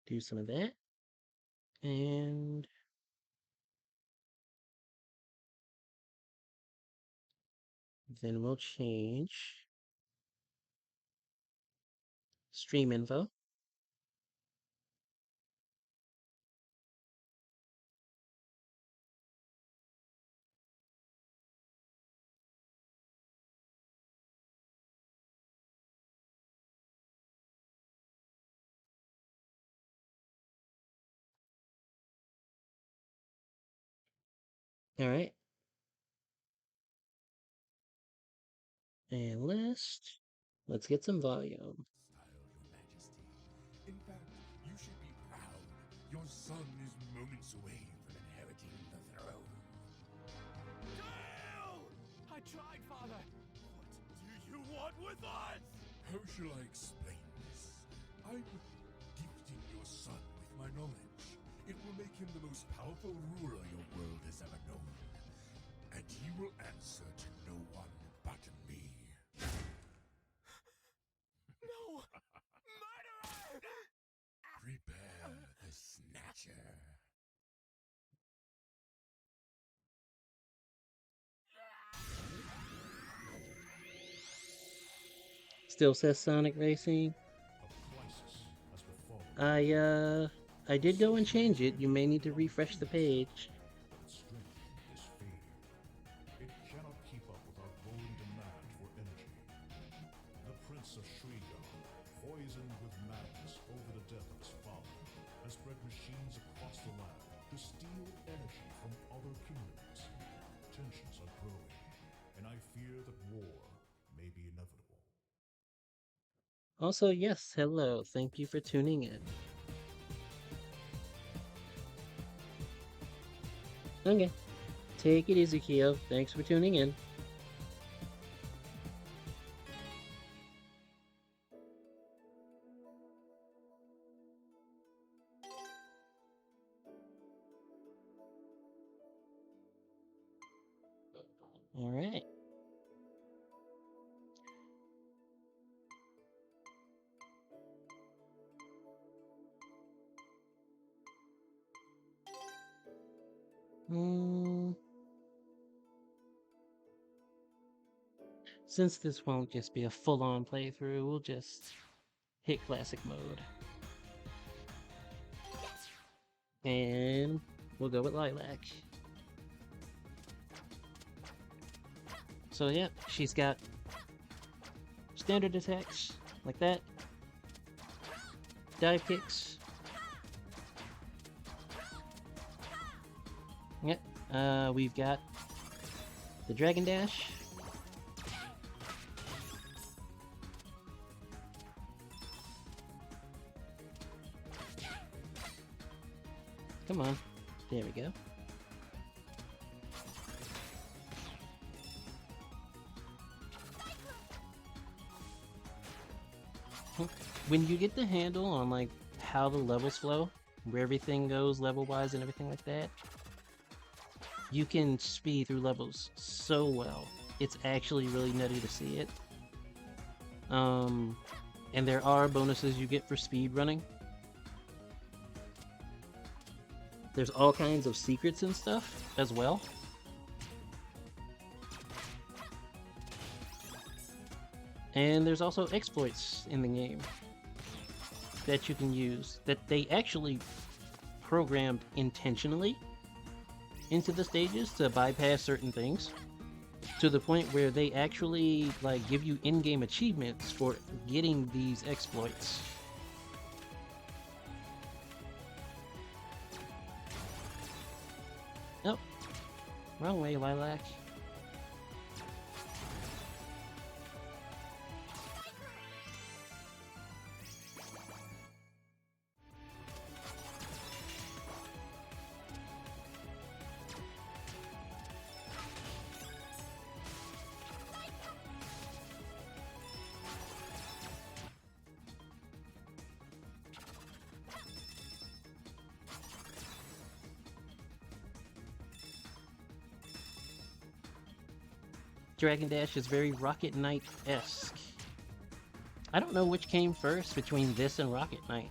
do some of that. And then we'll change stream info. All right. And list. Let's get some volume. Style, Your Majesty. In fact, you should be proud. Your son is moments away from inheriting the throne. Dale! I tried, Father. What do you want with us? How shall I explain this? I'm gifting your son with my knowledge. It will make him the most powerful ruler your world has ever known. And he will answer to no one but me. No! Murderer! Prepare the Snatcher. Still says Sonic Racing. I did go and change it. You may need to refresh the page. It cannot keep up with our growing demand for energy. The Prince of Shriga, poisoned with madness over the death of his father, has bred machines across the land to steal energy from other kingdoms. Tensions are growing, and I fear that war may be inevitable. Also, yes, hello. Thank you for tuning in. Okay. Take it easy, Kyo. Thanks for tuning in. All right. Since this won't just be a full-on playthrough, we'll just hit classic mode. And we'll go with Lilac. So yeah, she's got standard attacks, like that. Dive kicks. Yep. We've got the Dragon Dash. Come on. There we go. When you get the handle on like how the levels flow, where everything goes level-wise and everything like that, you can speed through levels so well. It's actually really nutty to see it. And there are bonuses you get for speed running. There's all kinds of secrets and stuff as well. And there's also exploits in the game that you can use that they actually programmed intentionally into the stages to bypass certain things, to the point where they actually like give you in-game achievements for getting these exploits. Nope. Wrong way, Lilac. Dragon Dash is very Rocket Knight-esque. I don't know which came first between this and Rocket Knight.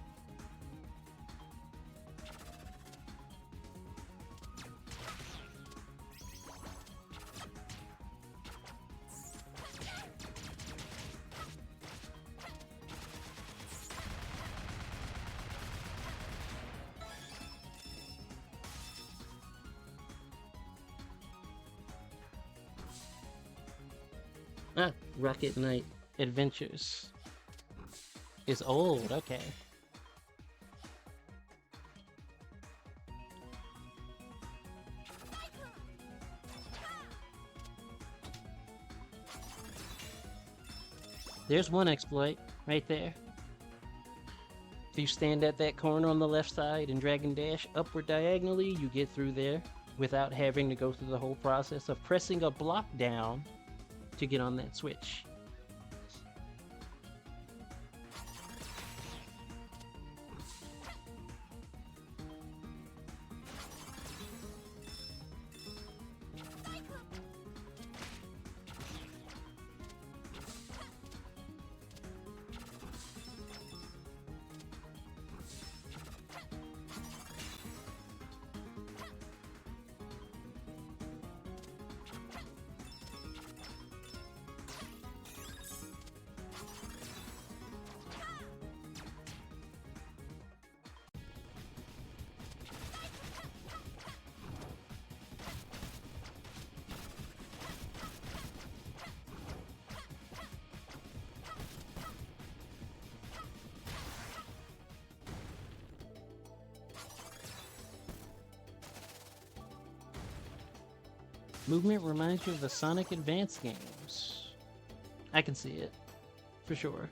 Ah, Rocket Knight Adventures. It's old, okay. There's one exploit, right there. If you stand at that corner on the left side and drag and dash upward diagonally, you get through there without having to go through the whole process of pressing a block down to get on that switch. Movement reminds you of the Sonic Advance games. I can see it, for sure.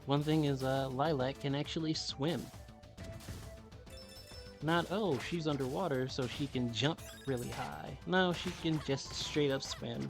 One thing is Lilac can actually swim. Not, oh, she's underwater, so she can jump really high. No, she can just straight up swim.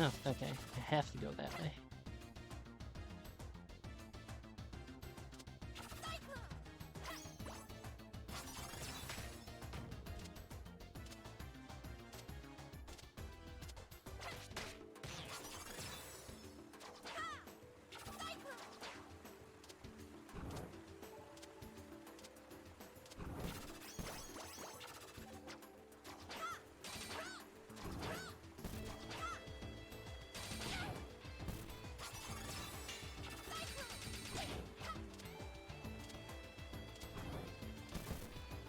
Oh, okay. I have to go that way.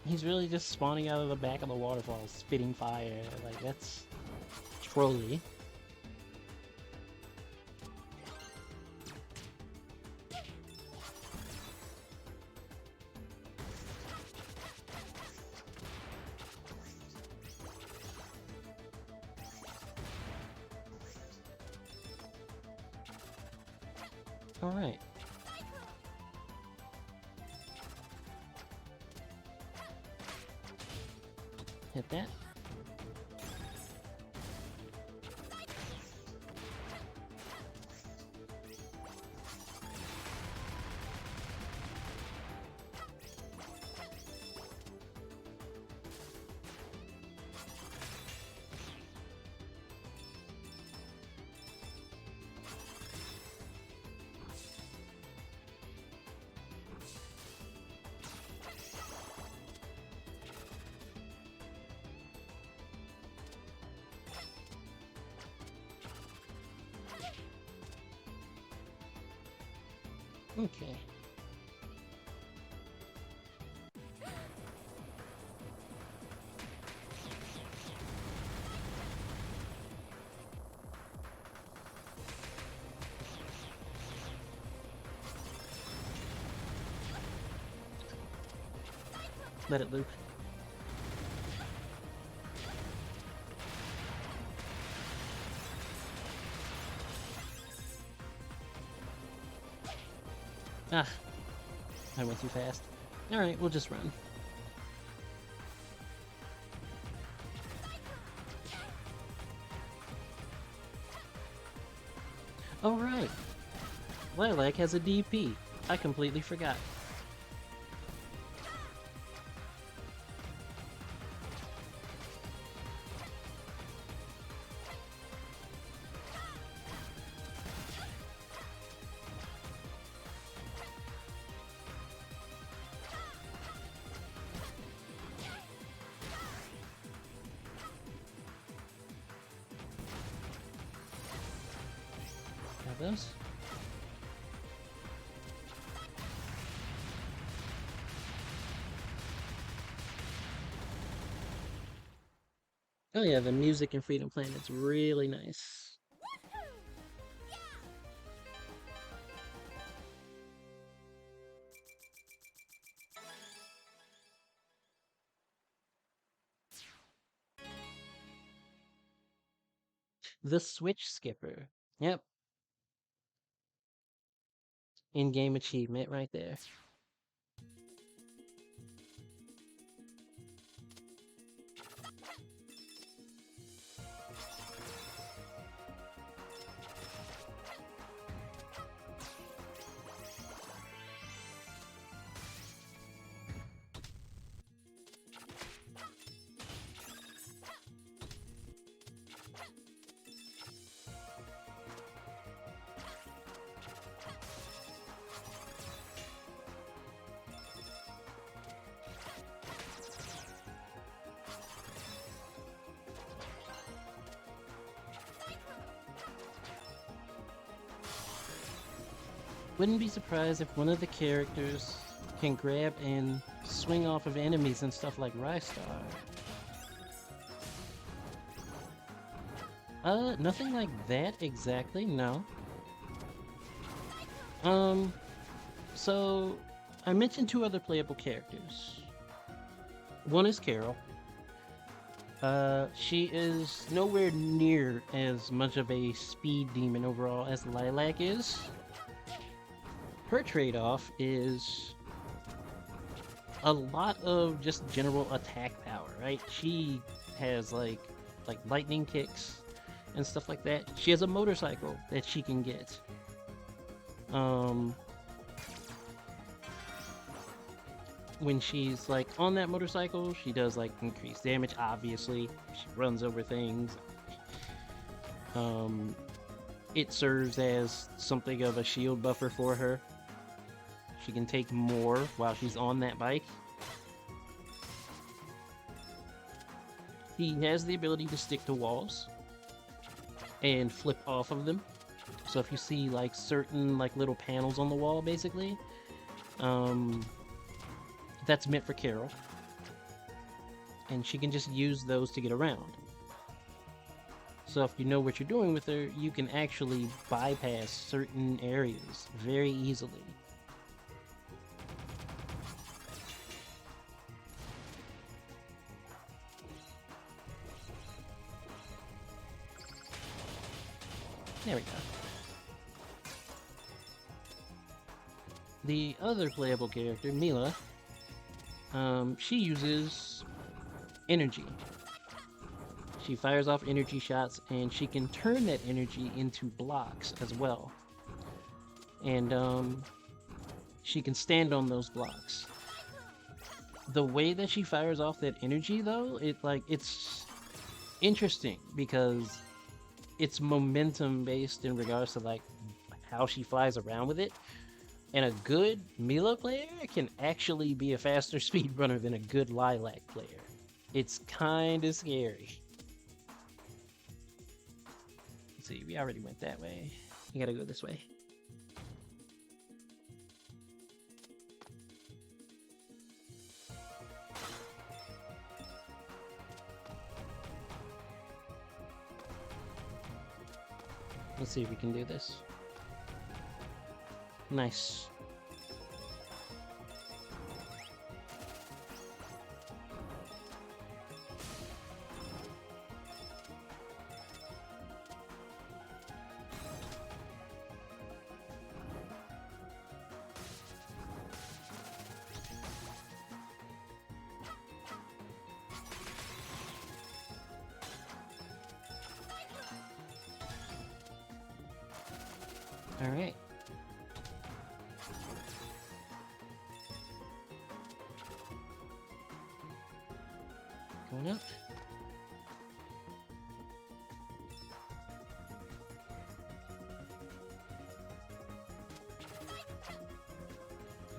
He's really just spawning out of the back of the waterfall, spitting fire. Like, that's trolly. All right. Hit that. Okay. Let it loop. Ah, I went too fast. Alright, we'll just run. Oh right, Lilac has a DP. I completely forgot. Got those. Oh yeah, the music in Freedom Planet's really nice. The Switch Skipper. Yep, in-game achievement right there. Wouldn't be surprised if one of the characters can grab and swing off of enemies and stuff like Rystar. Nothing like that exactly, no. So I mentioned two other playable characters. One is Carol. She is nowhere near as much of a speed demon overall as Lilac is. Her trade-off is a lot of just general attack power, right? She has like lightning kicks and stuff like that. She has a motorcycle that she can get. When she's like on that motorcycle, she does like increased damage, obviously. She runs over things. It serves as something of a shield buffer for her. She can take more while she's on that bike. He has the ability to stick to walls and flip off of them. So if you see like certain like little panels on the wall, basically, that's meant for Carol. And she can just use those to get around. So if you know what you're doing with her, you can actually bypass certain areas very easily. There we go. The other playable character, Mila, she uses energy. She fires off energy shots, and she can turn that energy into blocks as well. And she can stand on those blocks. The way that she fires off that energy, though, it's interesting because it's momentum based in regards to like how she flies around with it. And a good Mila player can actually be a faster speedrunner than a good Lilac player. It's kind of scary. Let's see, we already went that way. You gotta go this way. Let's see if we can do this. Nice. Alright. Going up.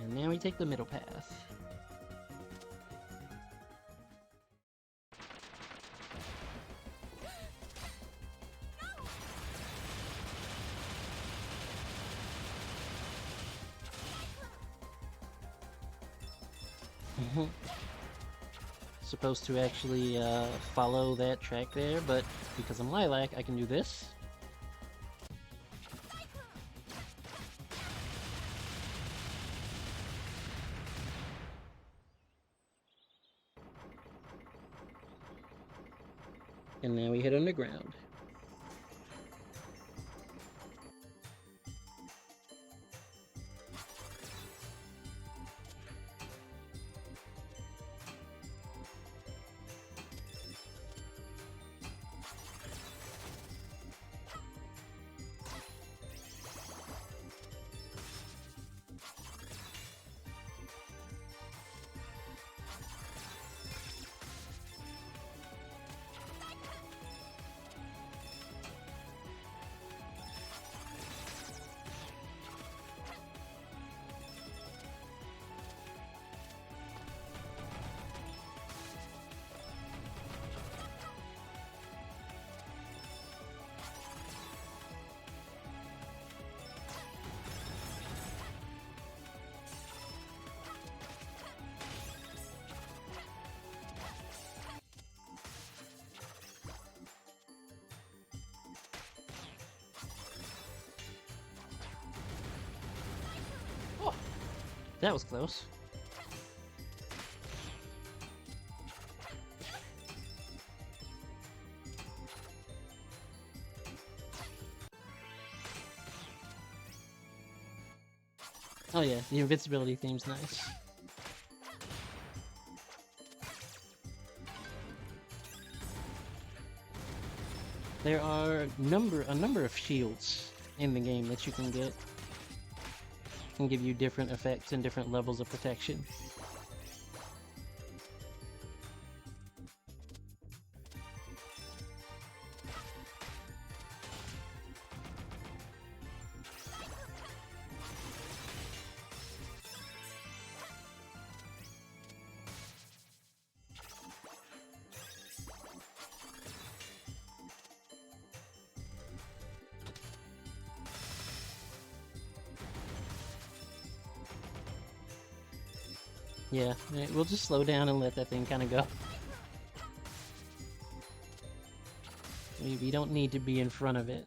And now we take the middle path. Supposed to actually follow that track there, but because I'm Lilac, I can do this. And now we hit underground. Oh, that was close. Oh yeah, the invincibility theme's nice. There are a number of shields in the game that you can get. Can give you different effects and different levels of protection. Yeah, we'll just slow down and let that thing kind of go. We don't need to be in front of it.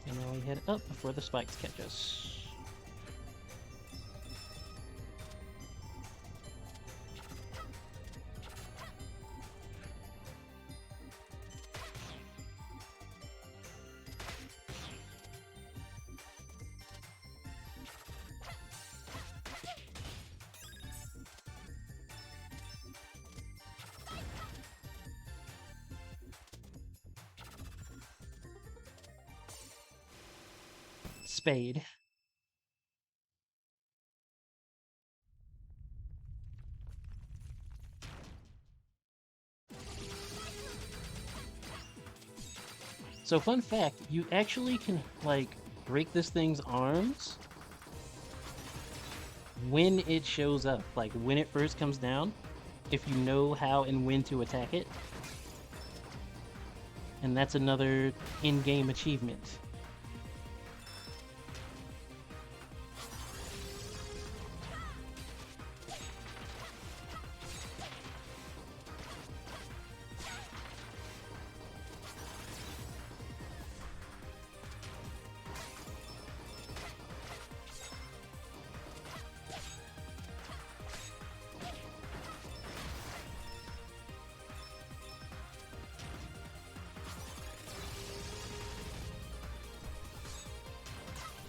And now we head up before the spikes catch us. Spade. So fun fact, you actually can like break this thing's arms when it shows up, like when it first comes down, if you know how and when to attack it. And that's another in-game achievement.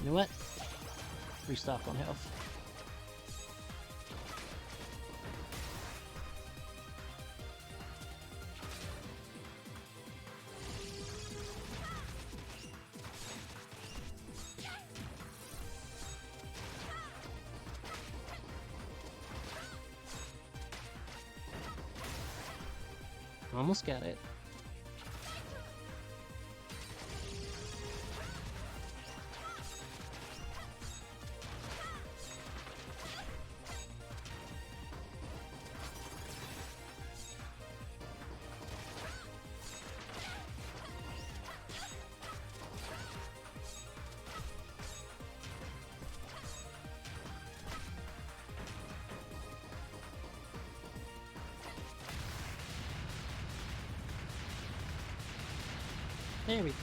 You know what? Restock on health. Almost got it. There we go.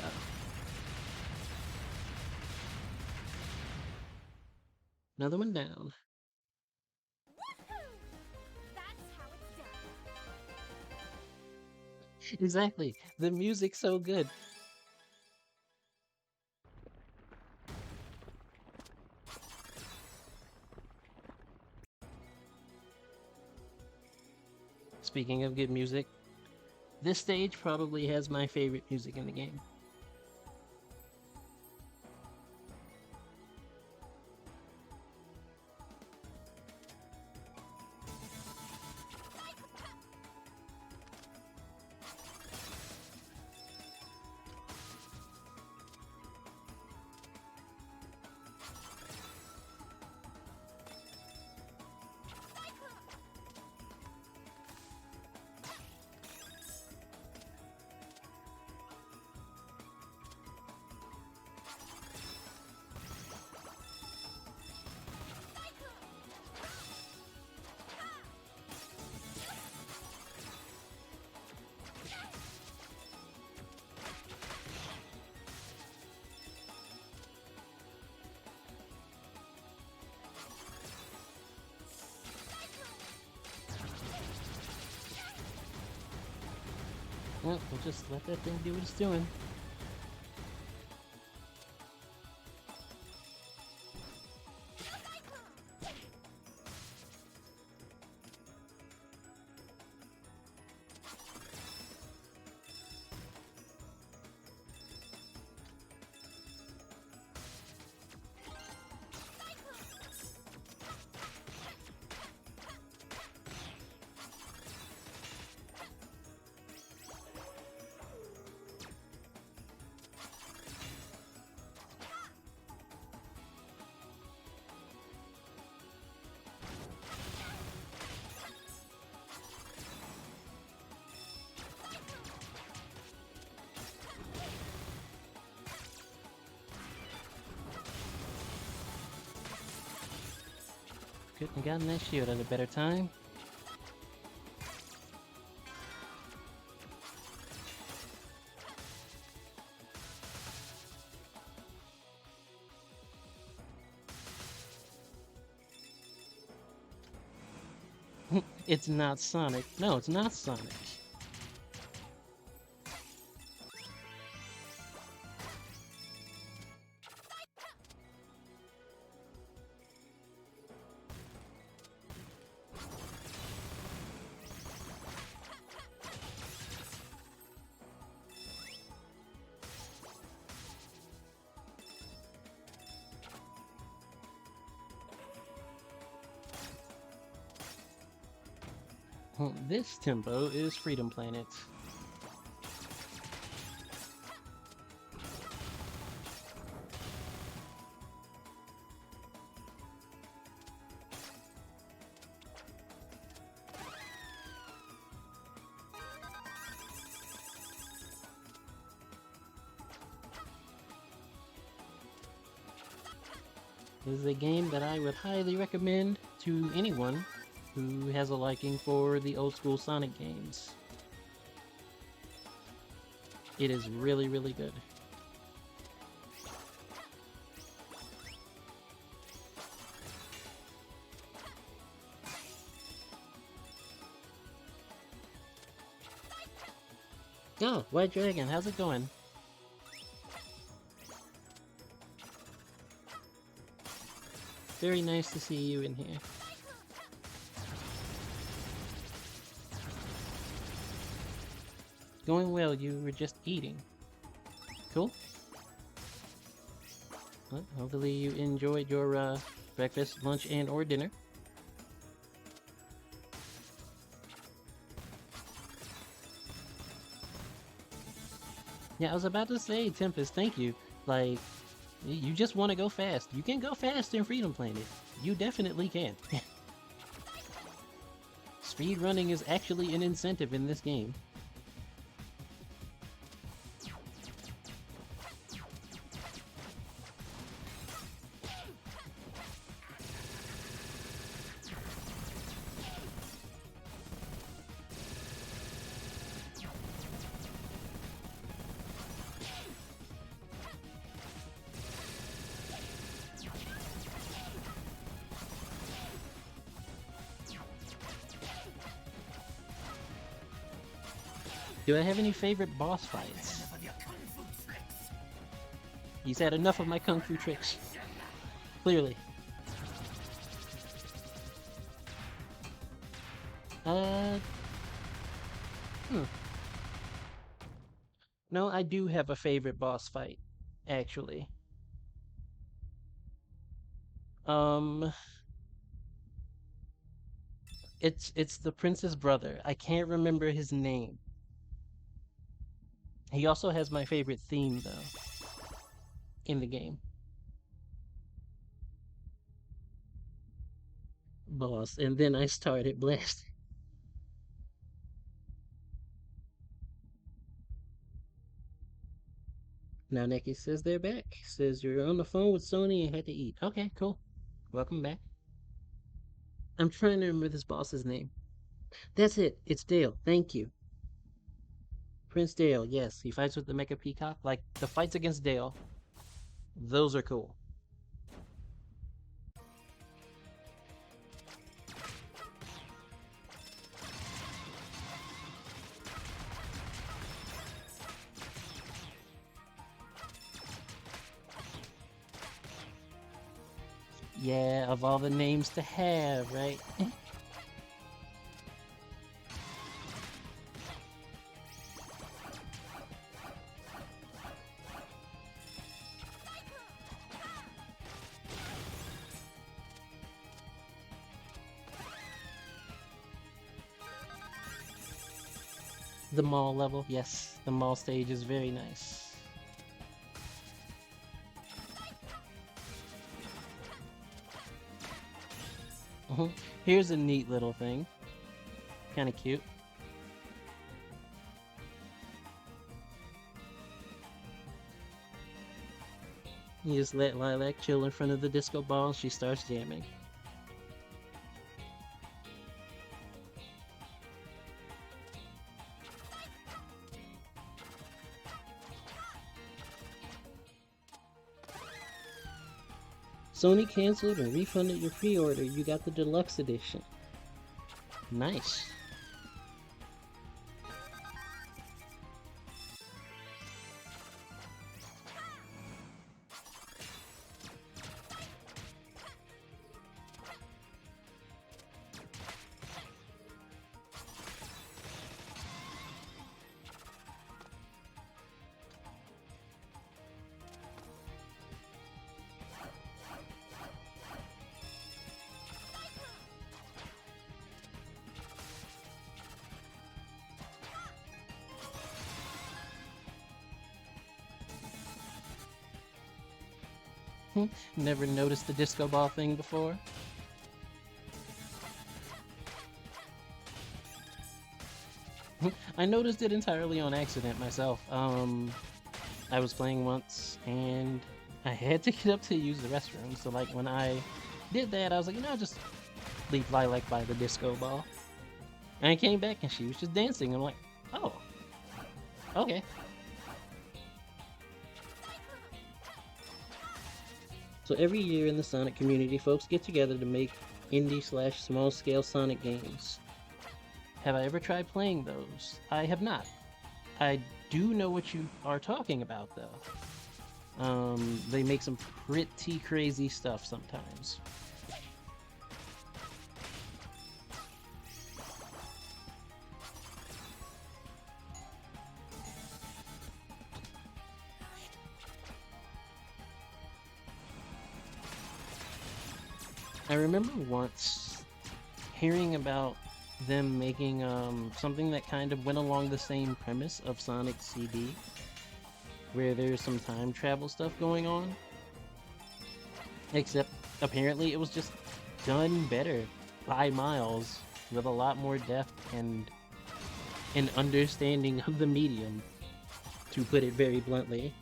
Another one down. That's how it's done. Exactly. The music's so good. Speaking of good music, this stage probably has my favorite music in the game. Well, we'll just let that thing do what it's doing. Couldn't have gotten that shield at a better time. It's not Sonic. No, it's not Sonic. Well, this tempo is Freedom Planet. This is a game that I would highly recommend to anyone who has a liking for the old school Sonic games. It is really, really good. Oh, White Dragon, how's it going? Very nice to see you in here. Going well, you were just eating. Cool. Well, hopefully you enjoyed your breakfast, lunch, and or dinner. Yeah, I was about to say, Tempest, thank you. Like, you just want to go fast. You can go fast in Freedom Planet. You definitely can. Speed running is actually an incentive in this game. Do I have any favorite boss fights? He's had enough of my kung fu tricks. Clearly. Hmm. No, I do have a favorite boss fight, actually. Um, it's the prince's brother. I can't remember his name. He also has my favorite theme though in the game. Boss, and then I started blasting. Now Neki says they're back. Says you're on the phone with Sony and had to eat. Okay, cool. Welcome back. I'm trying to remember this boss's name. That's it. It's Dale. Thank you. Prince Dale, yes. He fights with the Mecha Peacock. Like, the fights against Dale, those are cool. Yeah, of all the names to have, right? The mall level, yes. The mall stage is very nice. Here's a neat little thing. Kind of cute. You just let Lilac chill in front of the disco ball and she starts jamming. Sony canceled and refunded your pre-order. You got the deluxe edition. Nice. Never noticed the disco ball thing before. I noticed it entirely on accident myself. I was playing once and I had to get up to use the restroom. So like when I did that, I was like, you know, I'll just leave Lilac by the disco ball. And I came back and she was just dancing. I'm like, oh, okay. So every year in the Sonic community, folks get together to make indie/small-scale Sonic games. Have I ever tried playing those? I have not. I do know what you are talking about, though. They make some pretty crazy stuff sometimes. I remember once hearing about them making something that kind of went along the same premise of Sonic CD, where there's some time travel stuff going on. Except apparently it was just done better by miles with a lot more depth and an understanding of the medium, to put it very bluntly.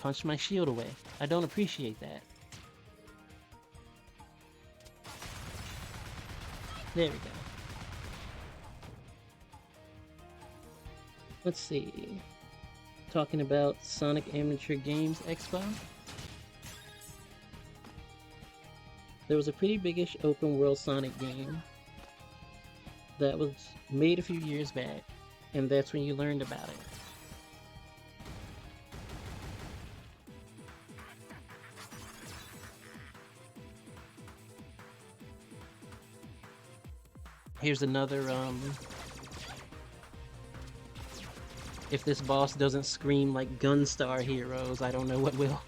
Punch my shield away. I don't appreciate that. There we go. Let's see. Talking about Sonic Amateur Games Expo. There was a pretty biggish open world Sonic game that was made a few years back, and that's when you learned about it. Here's another, if this boss doesn't scream like Gunstar Heroes, I don't know what will.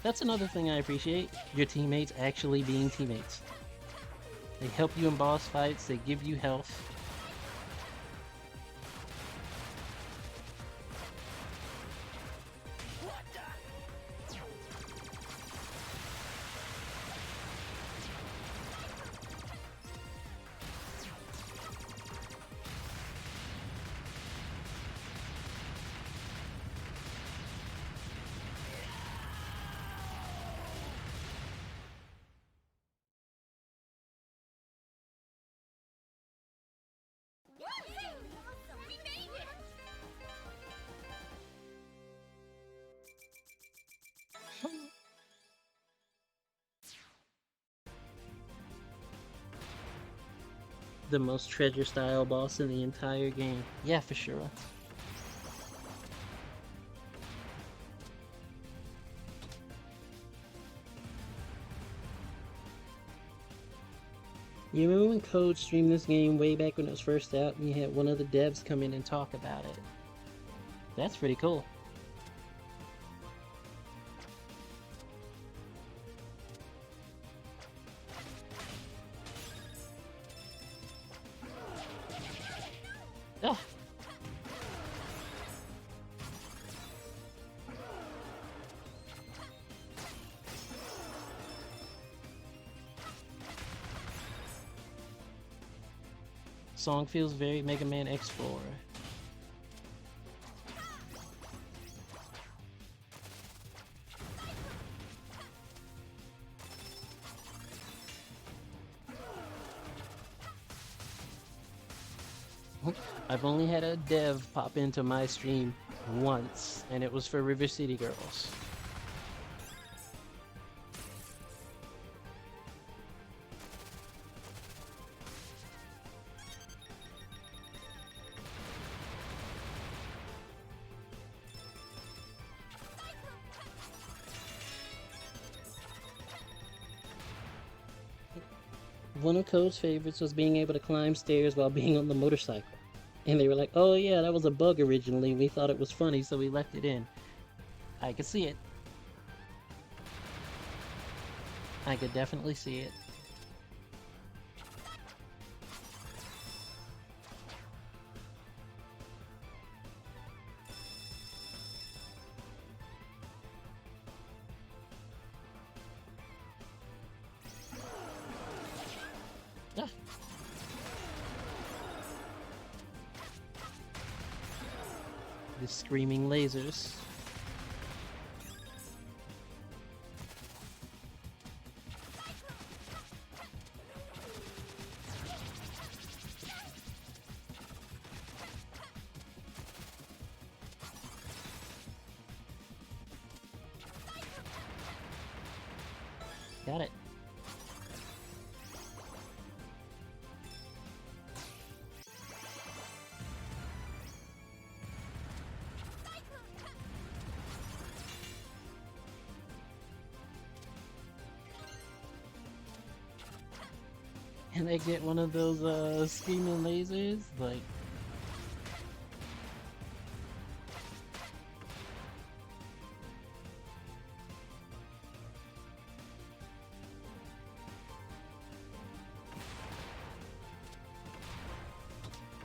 That's another thing I appreciate, your teammates actually being teammates. They help you in boss fights, they give you health. Awesome! We made it! The most treasure style boss in the entire game. Yeah, for sure. You remember when Code streamed this game way back when it was first out and you had one of the devs come in and talk about it? That's pretty cool. Oh. Song feels very Mega Man Explorer. I've only had a dev pop into my stream once, and it was for River City Girls. One of Code's favorites was being able to climb stairs while being on the motorcycle. And they were like, oh yeah, that was a bug originally. We thought it was funny, so we left it in. I could see it. I could definitely see it. Ah. The screaming lasers. Got it. And I get one of those screaming lasers, like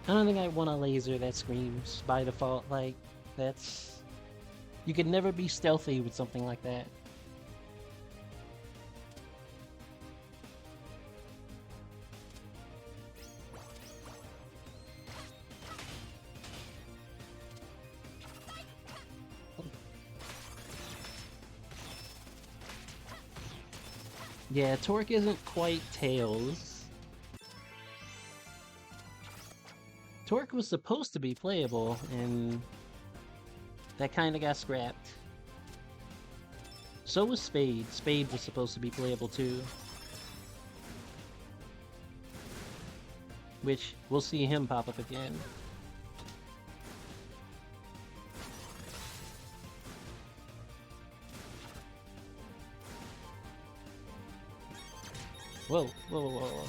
I don't think I want a laser that screams by default. Like, that's... You could never be stealthy with something like that. Yeah, Torque isn't quite Tails. Torque was supposed to be playable, and that kinda got scrapped. So was Spade. Spade was supposed to be playable too. Which, we'll see him pop up again. Whoa, whoa, whoa, whoa, whoa.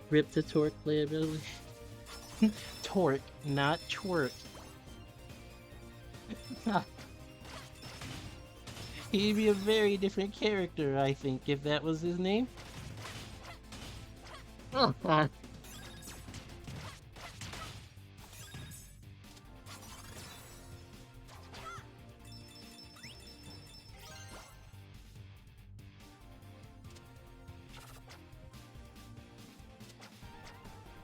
Rip the Torque playability. Torque, not twerk. He'd be a very different character, I think, if that was his name.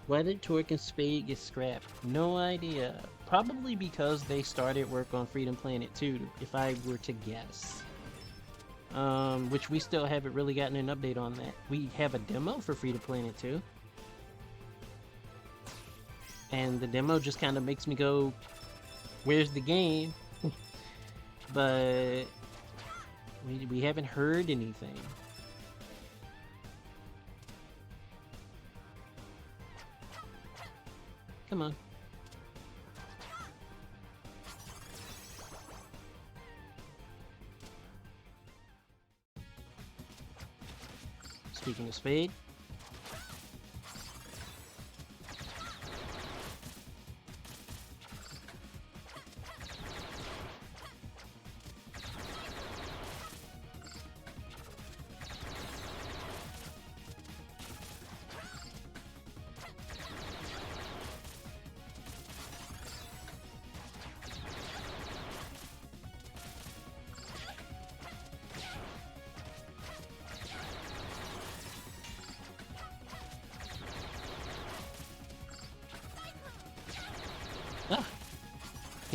Why did Torque and Spade get scrapped? No idea. Probably because they started work on Freedom Planet 2, if I were to guess. Which we still haven't really gotten an update on that. We have a demo for Freedom Planet 2. And the demo just kind of makes me go, where's the game? But we haven't heard anything. Come on. Speaking of Spade.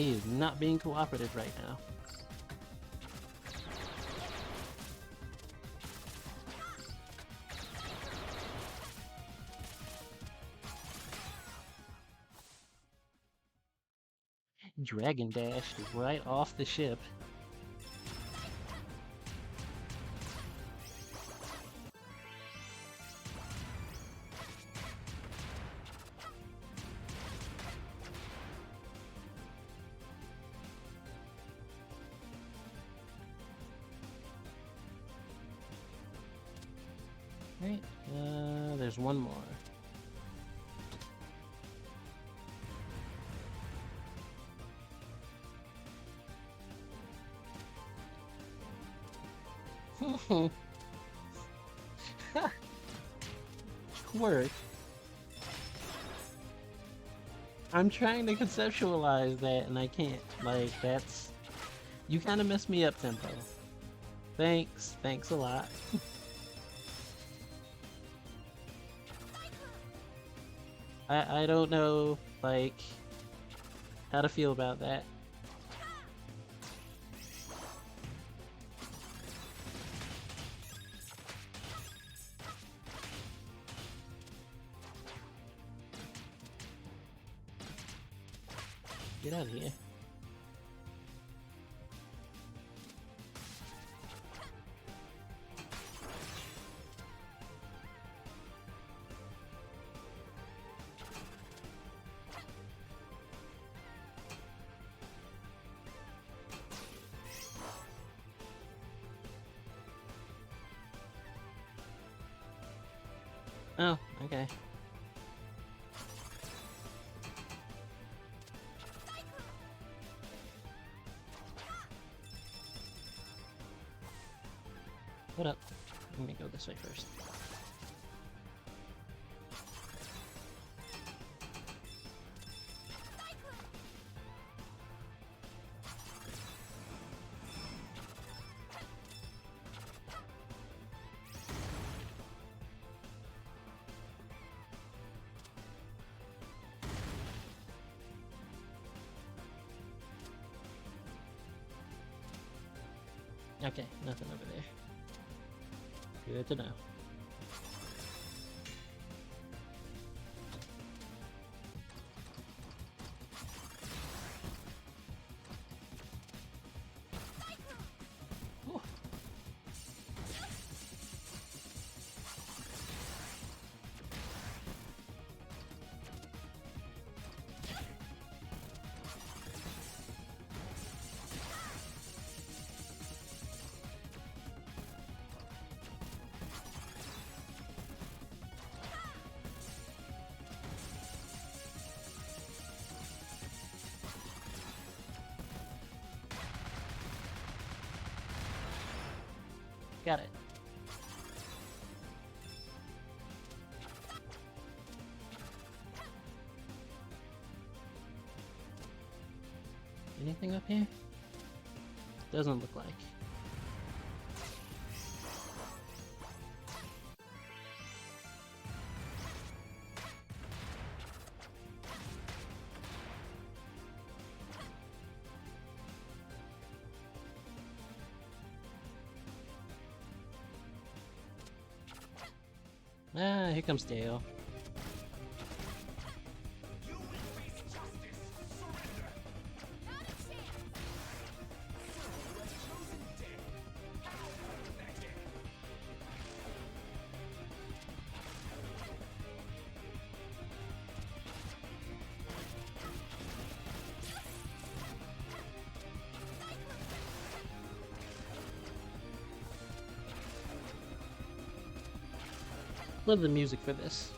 He is not being cooperative right now. Dragon dashed right off the ship. Right, there's one more. Quirk. I'm trying to conceptualize that and I can't. Like, that's... You kind of messed me up, Tempo. Thanks. Thanks a lot. I don't know, like, how to feel about that. Get out of here. Oh, okay. What up? Let me go this way first. Okay, nothing over there. Good to know. Oh. Got it. Anything up here? Doesn't look like. Ah, here comes Dale. You will face justice. Surrender. Not a chance. You have chosen death. How pathetic. Love the music for this.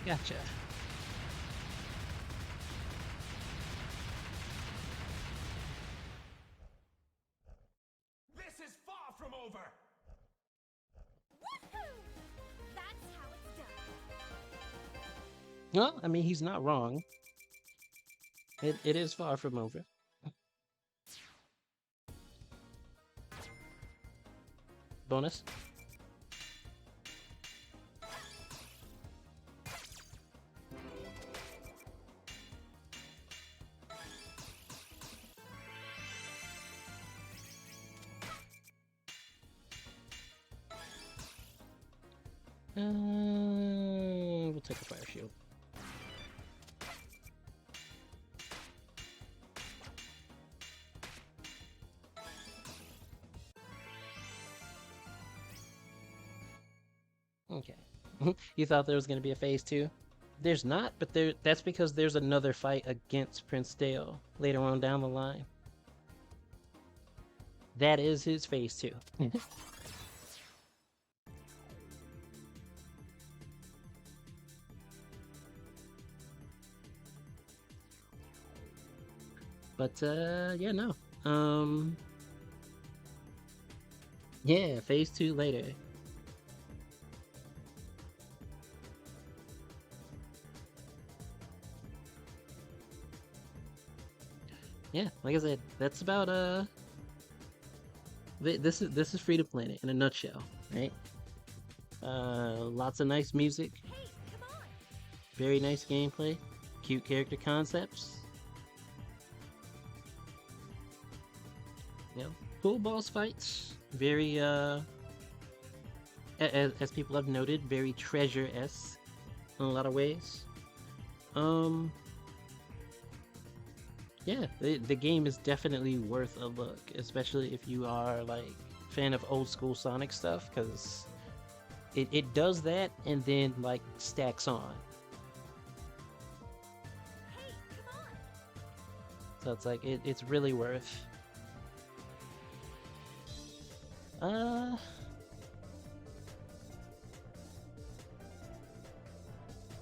Gotcha. This is far from over! Woohoo! That's how it's done. Well, I mean, he's not wrong. It is far from over. Bonus. We'll take a fire shield. Okay. You thought there was going to be a phase 2? There's not, but that's because there's another fight against Prince Dale later on down the line. That is his phase 2. But yeah, no. Yeah, phase 2 later. Yeah, like I said, that's about this is Freedom Planet in a nutshell, right? Lots of nice music, Hey, come on! very nice gameplay, cute character concepts. You know, cool boss fights, very as people have noted, very treasure-esque in a lot of ways. Yeah, the game is definitely worth a look, especially if you are like fan of old school Sonic stuff, because it does that and then like stacks on. Hey, come on! So it's like it's really worth.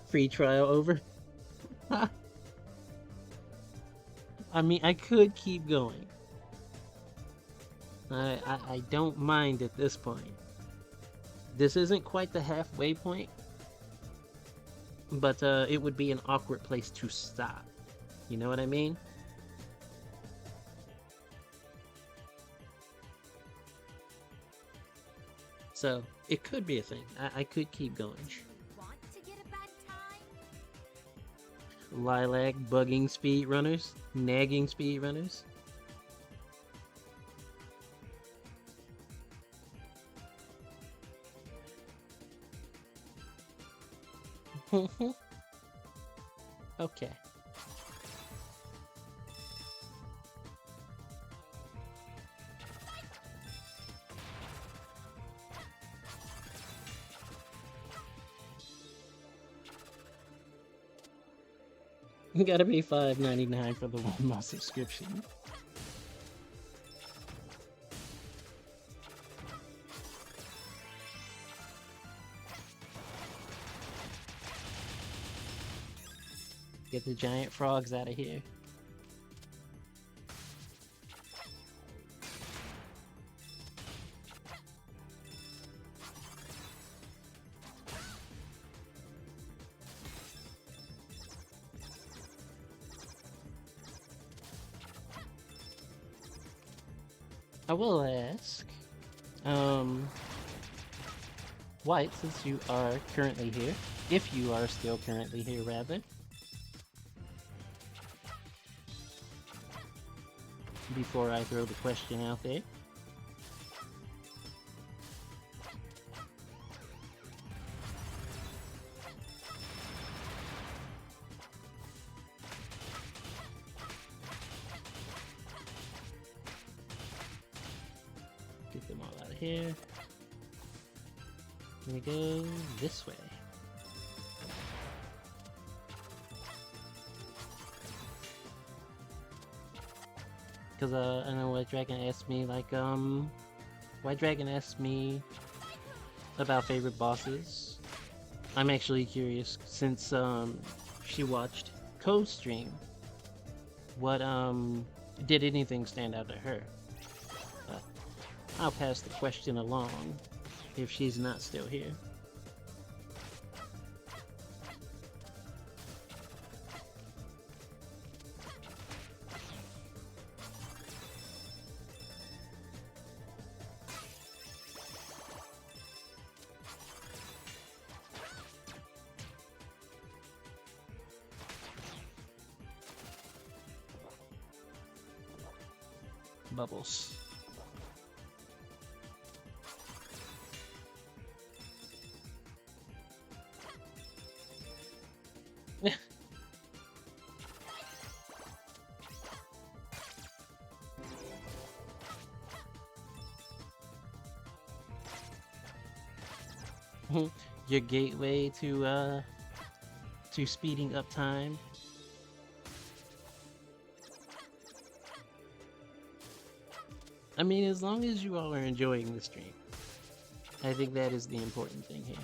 Free trial over. I mean, I could keep going. I don't mind at this point. This isn't quite the halfway point, but it would be an awkward place to stop. You know what I mean? So it could be a thing. I could keep going. You want to get a bad time? Lilac bugging speedrunners, nagging speedrunners. Okay. You gotta be $5.99 for the 1 month subscription. Get the giant frogs out of here. I will ask, White, since you are currently here, if you are still currently here, rather, before I throw the question out there. Get them all out of here. I'm gonna go this way. Because I know White Dragon asked me, like, White Dragon asked me about favorite bosses. I'm actually curious since she watched co-stream. What did anything stand out to her? But I'll pass the question along if she's not still here. Bubbles. Your gateway to speeding up time. I mean, as long as you all are enjoying the stream, I think that is the important thing here.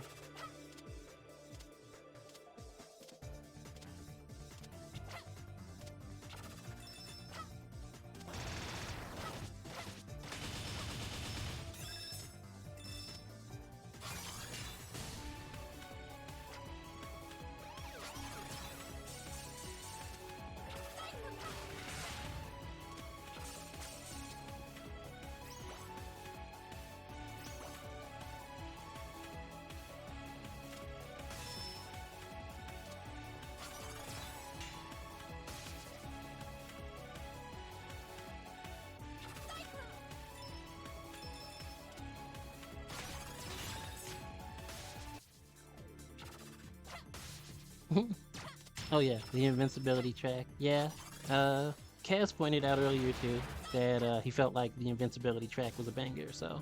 Oh yeah, the invincibility track. Yeah, Kaz pointed out earlier too that he felt like the invincibility track was a banger. So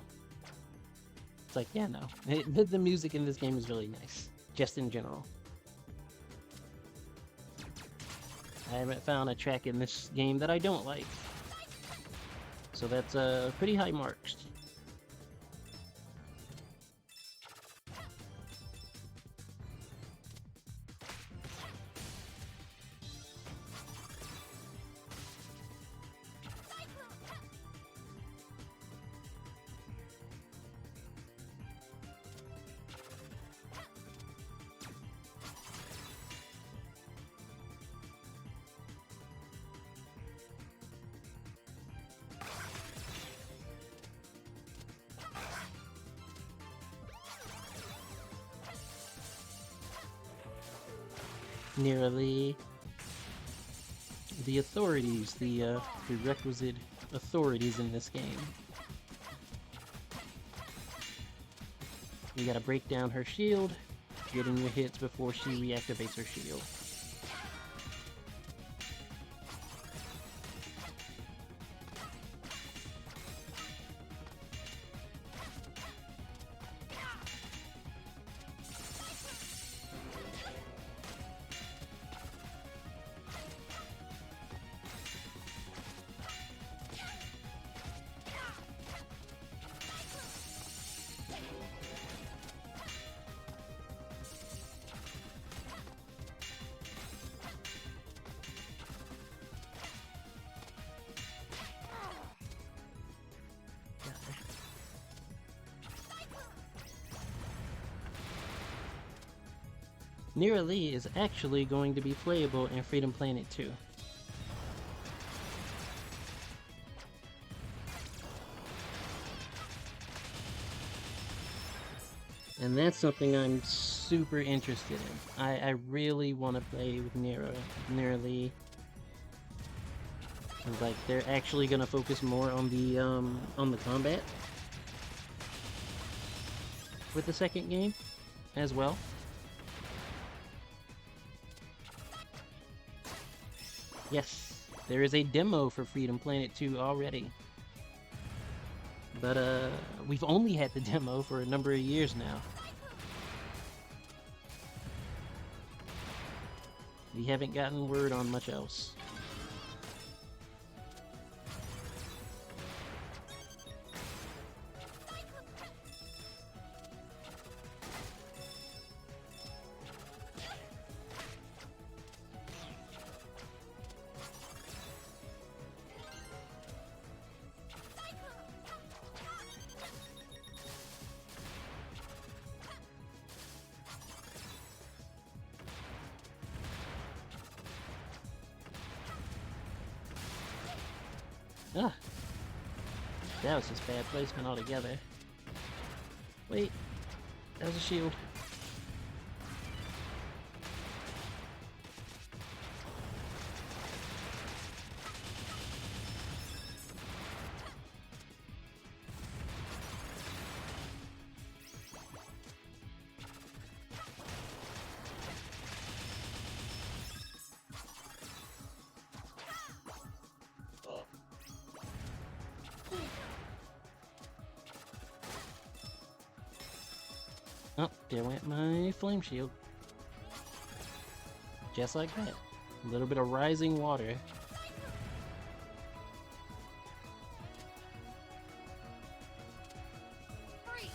it's like, yeah, no, the music in this game is really nice, just in general. I haven't found a track in this game that I don't like, so that's pretty high marks. Nearly the authorities, the requisite authorities in this game. You gotta break down her shield, get in your hits before she reactivates her shield. Nearly is actually going to be playable in Freedom Planet 2. And that's something I'm super interested in. I really want to play with Nearly. Like, they're actually gonna focus more on the combat with the second game as well. Yes, there is a demo for Freedom Planet 2 already. But we've only had the demo for a number of years now. We haven't gotten word on much else. Ah, that was just bad placement altogether. Wait, that was a shield. Oh, there went my flame shield. Just like that. A little bit of rising water. Freeze!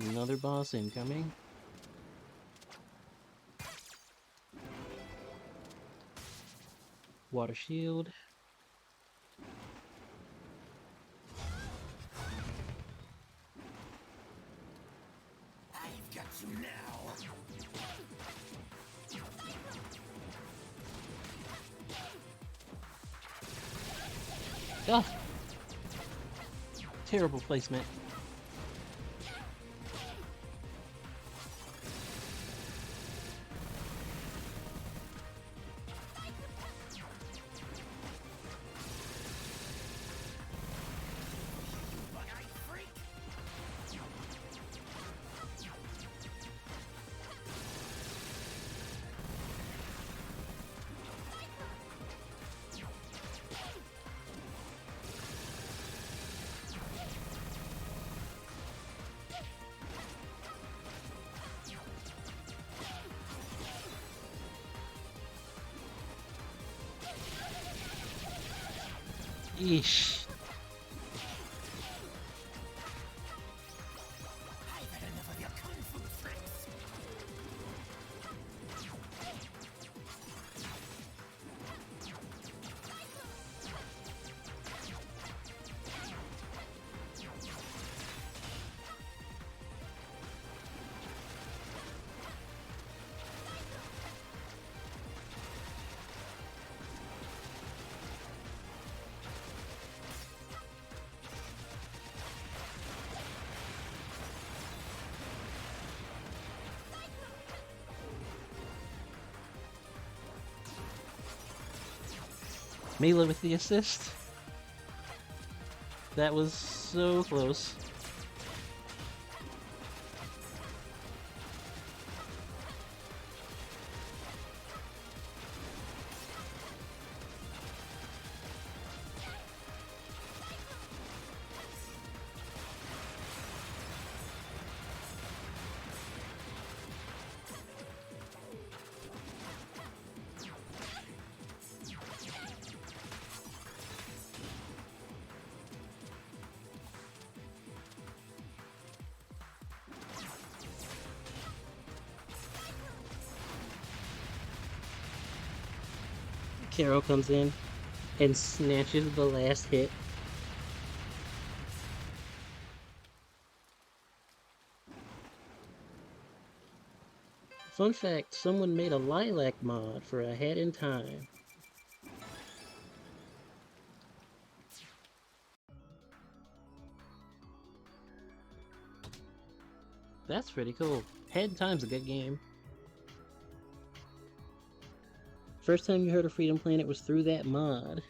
Another boss incoming. Water shield. I've got you now. Ah! Terrible placement. Bug-eyed freak. Eesh. I've had enough of your kung fu tricks. Mila with the assist. That was so close. Carol comes in and snatches the last hit. Fun fact, someone made a lilac mod for a Hat in Time. That's pretty cool. Hat in Time's a good game. First time you heard of Freedom Planet was through that mod.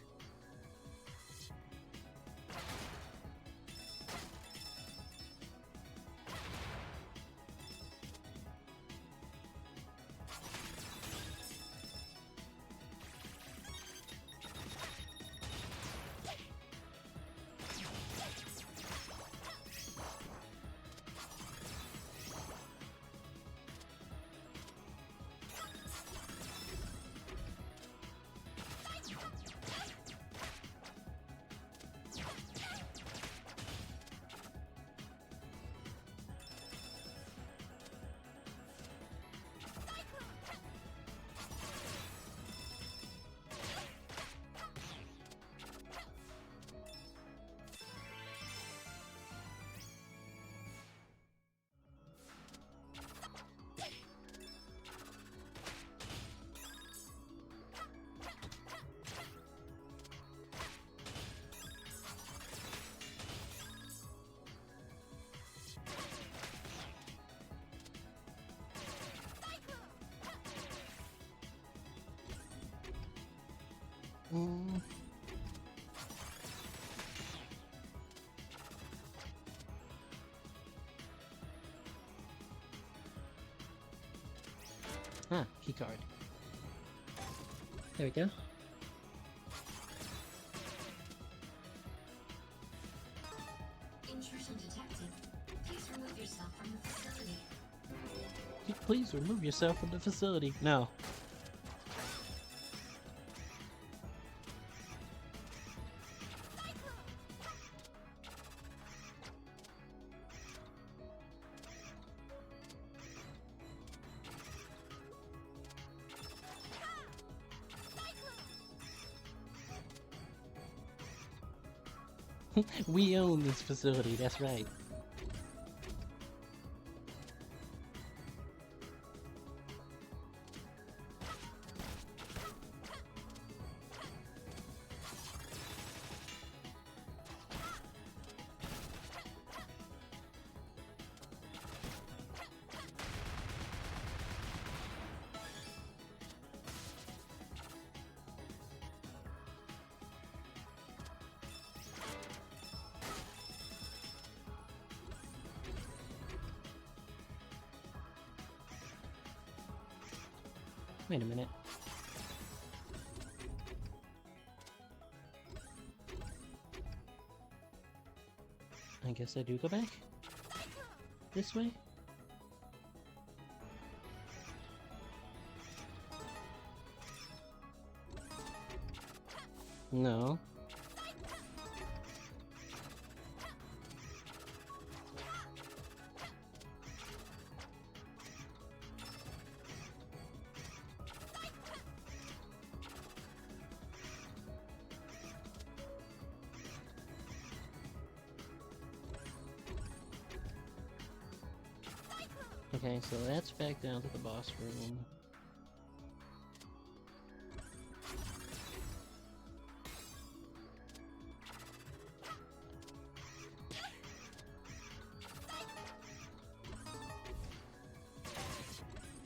Mm. Ah, key card. There we go. Intrusion detected. Please remove yourself from the facility. Please remove yourself from the facility. No. We own this facility, that's right. Wait a minute. I guess I do go back? This way? No. Okay, so that's back down to the boss room.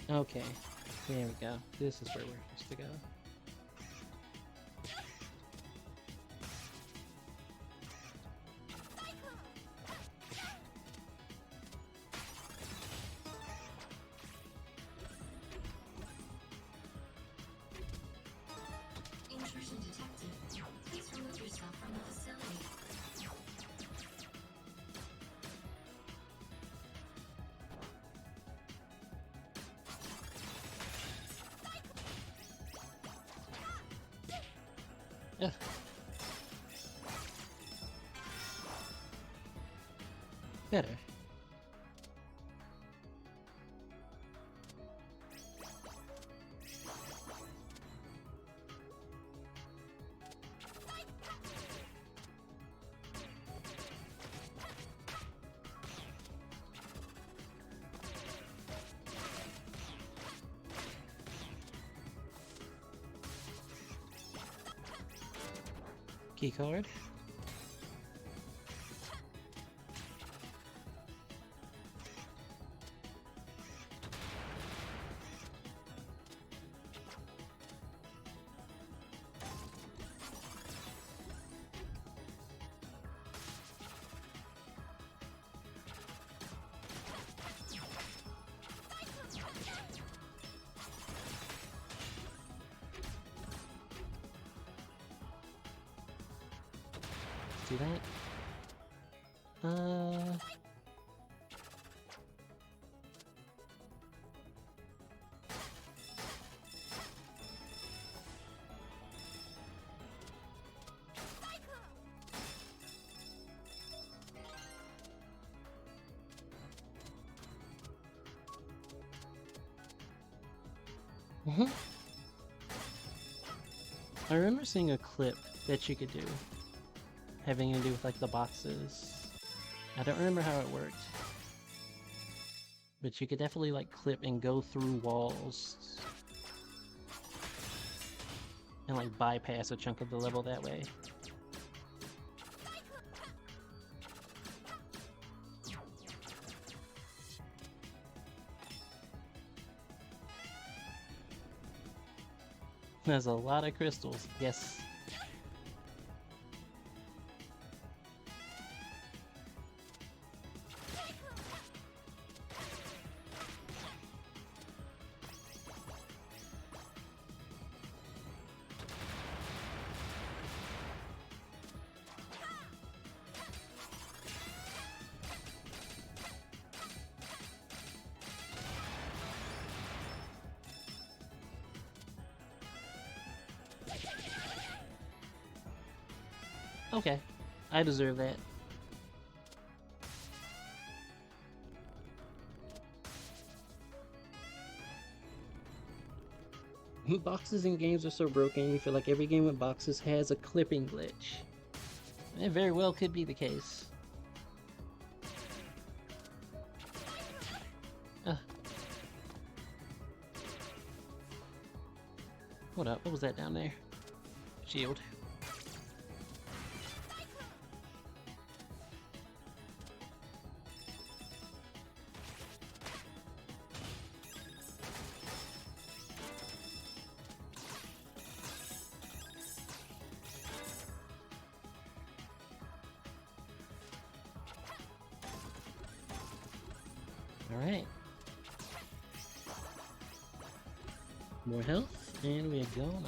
Okay, there we go. This is where we're supposed to go. Intrusion detected. Please remove yourself from the facility. Ugh. Better. Key card. Do that. I remember seeing a clip that you could do, having to do with like the boxes. I don't remember how it worked, but you could definitely like clip and go through walls and like bypass a chunk of the level that way. There's a lot of crystals, yes. Okay, I deserve that. Boxes in games are so broken, you feel like every game with boxes has a clipping glitch. It very well could be the case. Hold up, what was that down there? Shield. Alright. More health, and we're going on.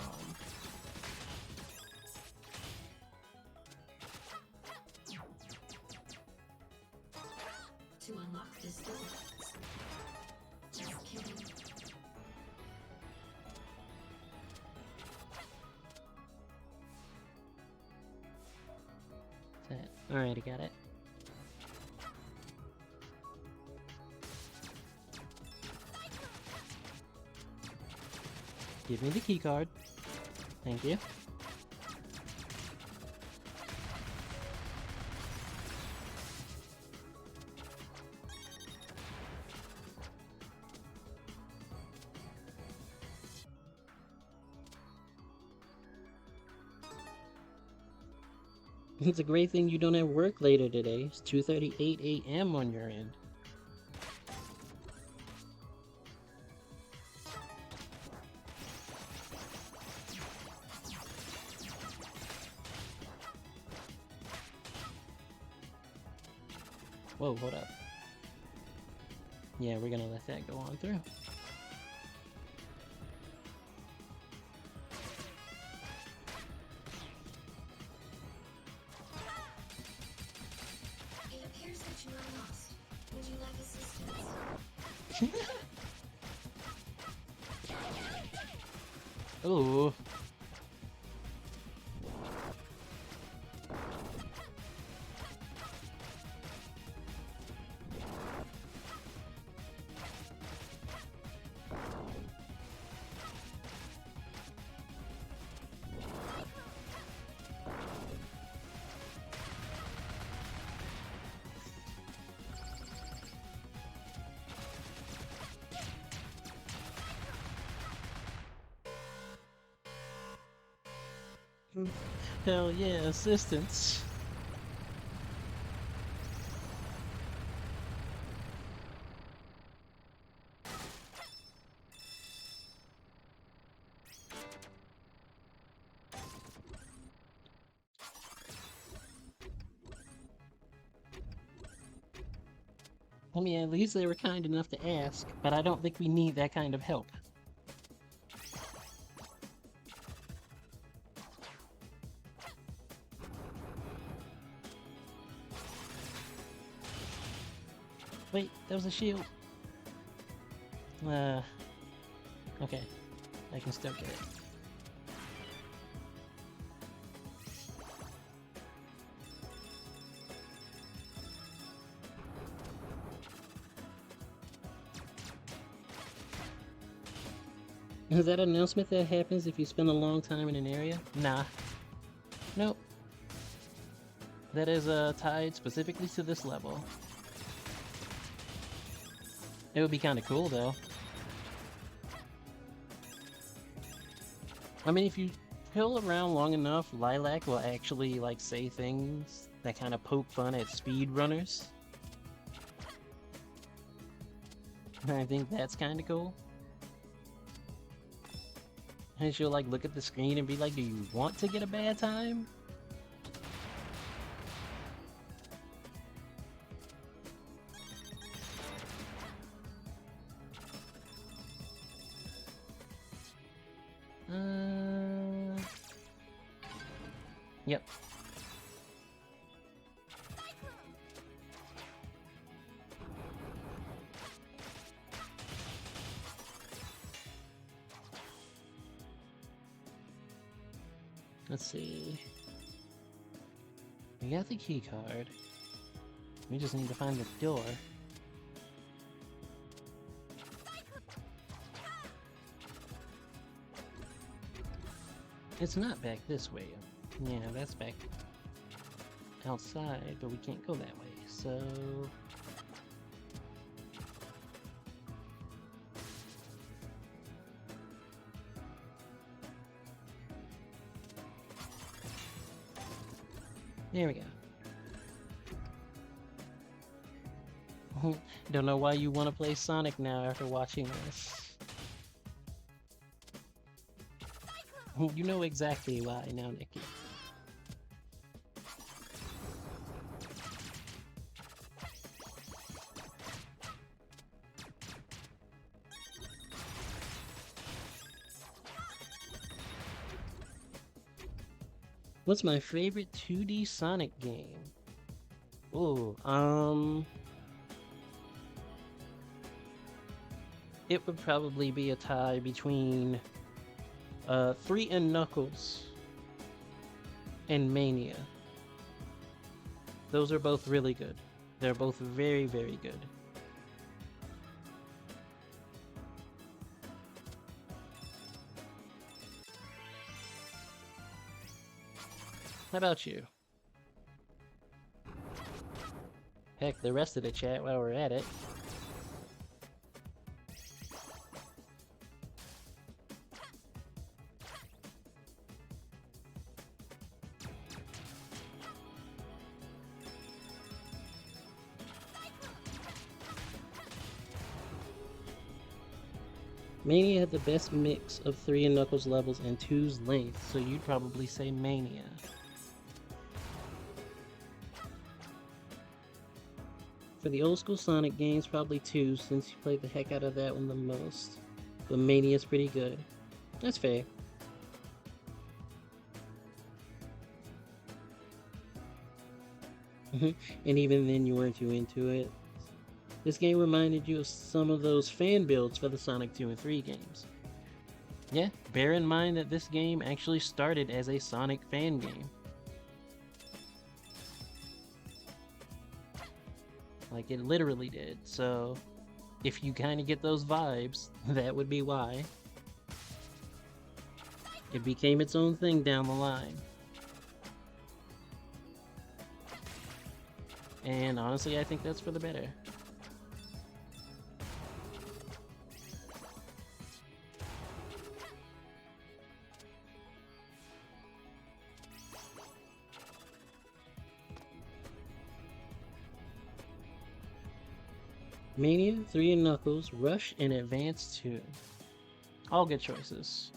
To unlock this door. Just kidding. That. Alright, I got it. Give me the key card. Thank you. It's a great thing you don't have work later today. It's 2:38 a.m. on your end. Whoa, hold up. Yeah, we're gonna let that go on through. It appears that you are lost. Would you like assistance? Ooh. Hell yeah, assistance. I mean, at least they were kind enough to ask, but I don't think we need that kind of help. Wait, that was a shield. Okay. I can still get it. Is that an announcement that happens if you spend a long time in an area? Nah. Nope. That is tied specifically to this level. It would be kind of cool, though. I mean, if you pill around long enough, Lilac will actually, like, say things that kind of poke fun at speedrunners. And I think that's kind of cool. And she'll, like, look at the screen and be like, do you want to get a bad time? Yep. Let's see. We got the key card. We just need to find the door. It's not back this way. Yeah, that's back outside, but we can't go that way, so... There we go. Don't know why you want to play Sonic now after watching this. You know exactly why now, Nikki. What's my favorite 2D Sonic game? Ooh, it would probably be a tie between 3 and Knuckles and Mania. Those are both really good. They're both very, very good. How about you? Heck, the rest of the chat while we're at it. Mania had the best mix of 3 and Knuckles levels and 2's length, so you'd probably say Mania. For the old school Sonic games, probably 2, since you played the heck out of that one the most. But Mania's pretty good. That's fair. And even then you weren't too into it. This game reminded you of some of those fan builds for the Sonic 2 and 3 games. Yeah, bear in mind that this game actually started as a Sonic fan game. Like, it literally did, so if you kind of get those vibes, that would be why. It became its own thing down the line. And honestly, I think that's for the better. Mania, 3 and Knuckles, Rush, and Advance 2. All good choices.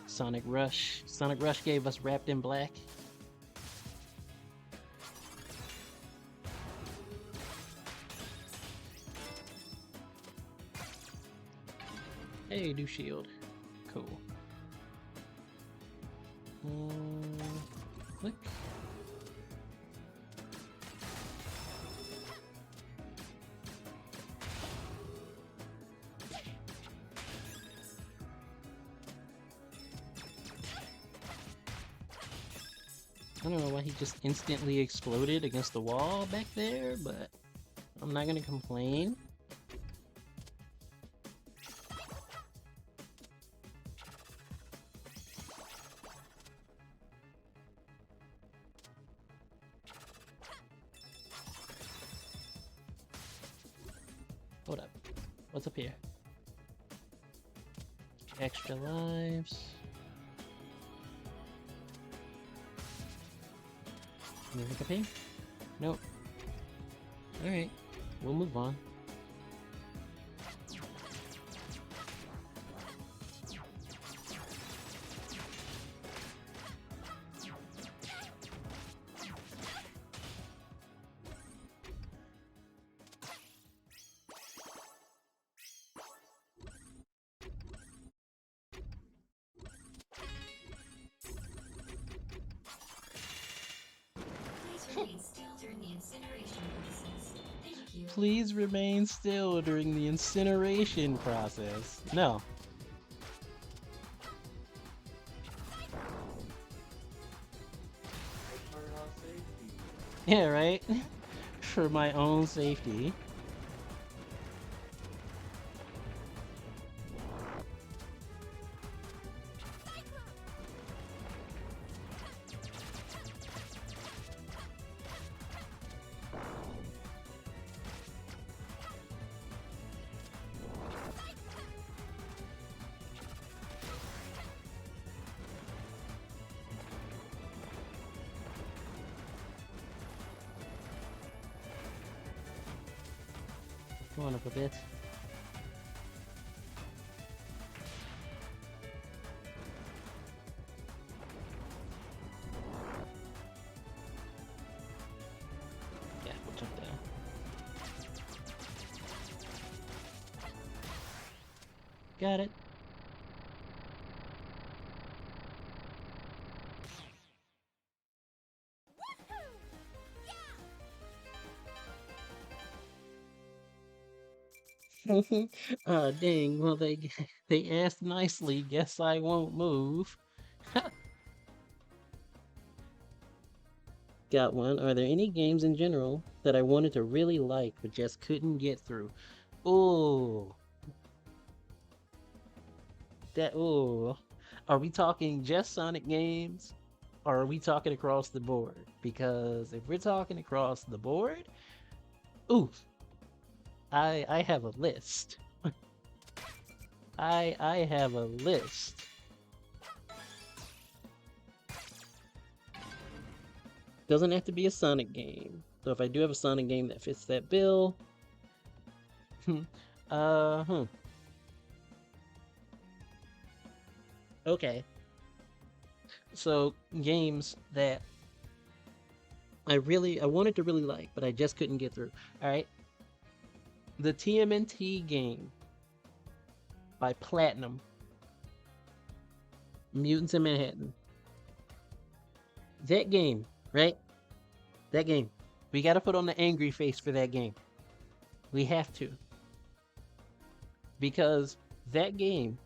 Sonic Rush. Sonic Rush gave us Wrapped in Black. Hey, new shield. Cool. Click. I don't know why he just instantly exploded against the wall back there, but I'm not gonna complain. Hold up. What's up here? Extra lives. Anything up here? Nope. Alright. We'll move on. Please remain still during the incineration process. Thank you. Please remain still during the incineration process. No. Yeah, right? For my own safety. Come on up a bit. Yeah, we'll jump down. Got it. Dang. Well, they they asked nicely. Guess I won't move. Got one. Are there any games in general that I wanted to really like but just couldn't get through? Oh, that. Oh, are we talking just Sonic games, or are we talking across the board? Because if we're talking across the board, ooh, I have a list. I have a list. Doesn't have to be a Sonic game. So if I do have a Sonic game that fits that bill, uh, hmm. Okay. So games that I wanted to really like, but I just couldn't get through. All right. The TMNT game by Platinum, Mutants in Manhattan. That game, right? That game. We got to put on the angry face for that game. We have to. Because that game,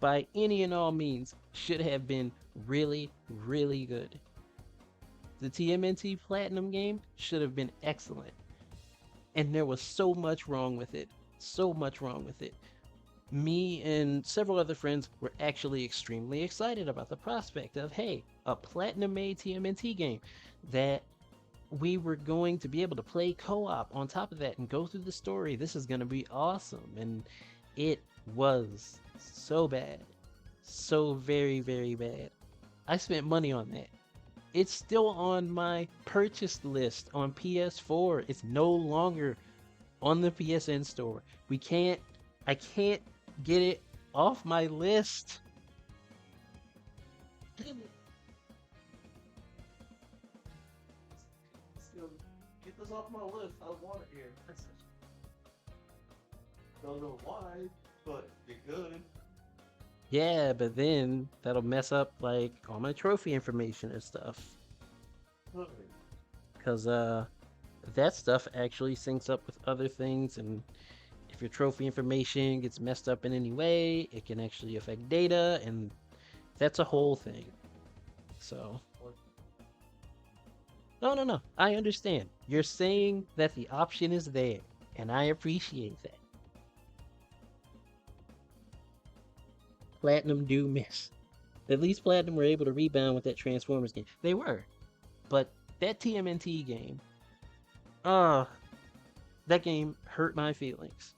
by any and all means, should have been really, really good. The TMNT Platinum game should have been excellent. And there was so much wrong with it. So much wrong with it. Me and several other friends were actually extremely excited about the prospect of, hey, a platinum made TMNT game that we were going to be able to play co-op on top of that and go through the story. This is going to be awesome. And it was so bad. So very, very bad. I spent money on that. It's still on my purchase list on PS4. It's no longer on the PSN store. I can't get it off my list. Still, get this off my list. I want it here. Don't know why, but you're good. Yeah, but then that'll mess up like all my trophy information and stuff. Because that stuff actually syncs up with other things, and if your trophy information gets messed up in any way, it can actually affect data, and that's a whole thing. So, no, no, no. I understand. You're saying that the option is there, and I appreciate that. Platinum do miss. At least Platinum were able to rebound with that Transformers game. They were. But that TMNT game, uh, that game hurt my feelings.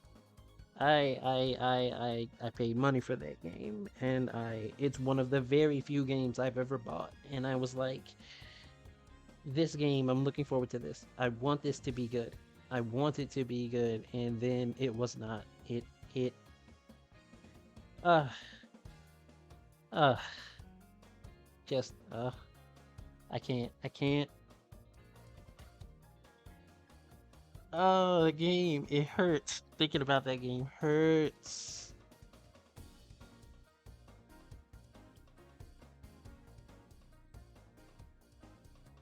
I paid money for that game, and it's one of the very few games I've ever bought, and I was like, this game, I'm looking forward to this. I want this to be good. I want it to be good, and then it was not. It uh uh just I can't. Oh, the game, it hurts. Thinking about that game hurts.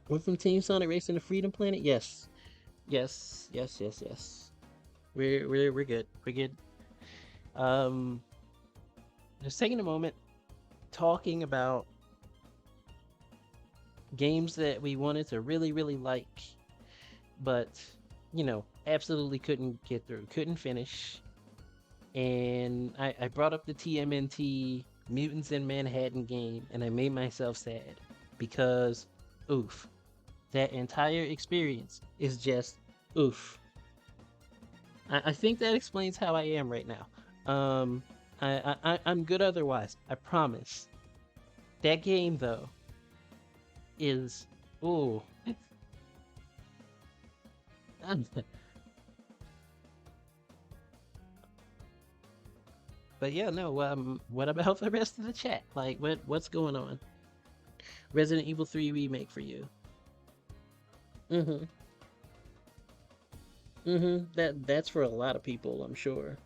We're from Team Sonic Racing to Freedom Planet? Yes. Yes, yes, yes, yes. We're good. We're good. Um just taking a moment talking about games that we wanted to really, really like, but absolutely couldn't get through, couldn't finish. And I brought up the TMNT Mutants in Manhattan game, and I made myself sad because, oof, that entire experience is just oof. I think that explains how I am right now. I'm good otherwise. I promise. That game though is ooh. But yeah, no. What about the rest of the chat? Like, what's going on? Resident Evil 3 remake for you? Mm-hmm. Mm-hmm. That's for a lot of people, I'm sure.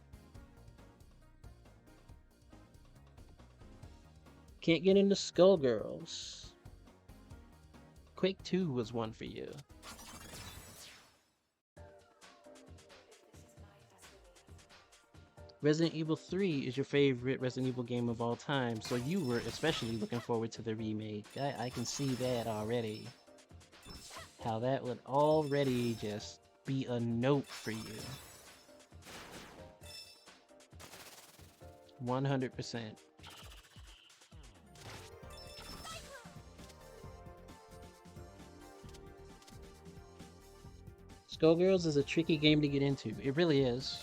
Can't get into Skullgirls. Quake 2 was one for you. Resident Evil 3 is your favorite Resident Evil game of all time, so you were especially looking forward to the remake. I can see that already. How that would already just be a note for you. 100%. Skullgirls is a tricky game to get into. It really is.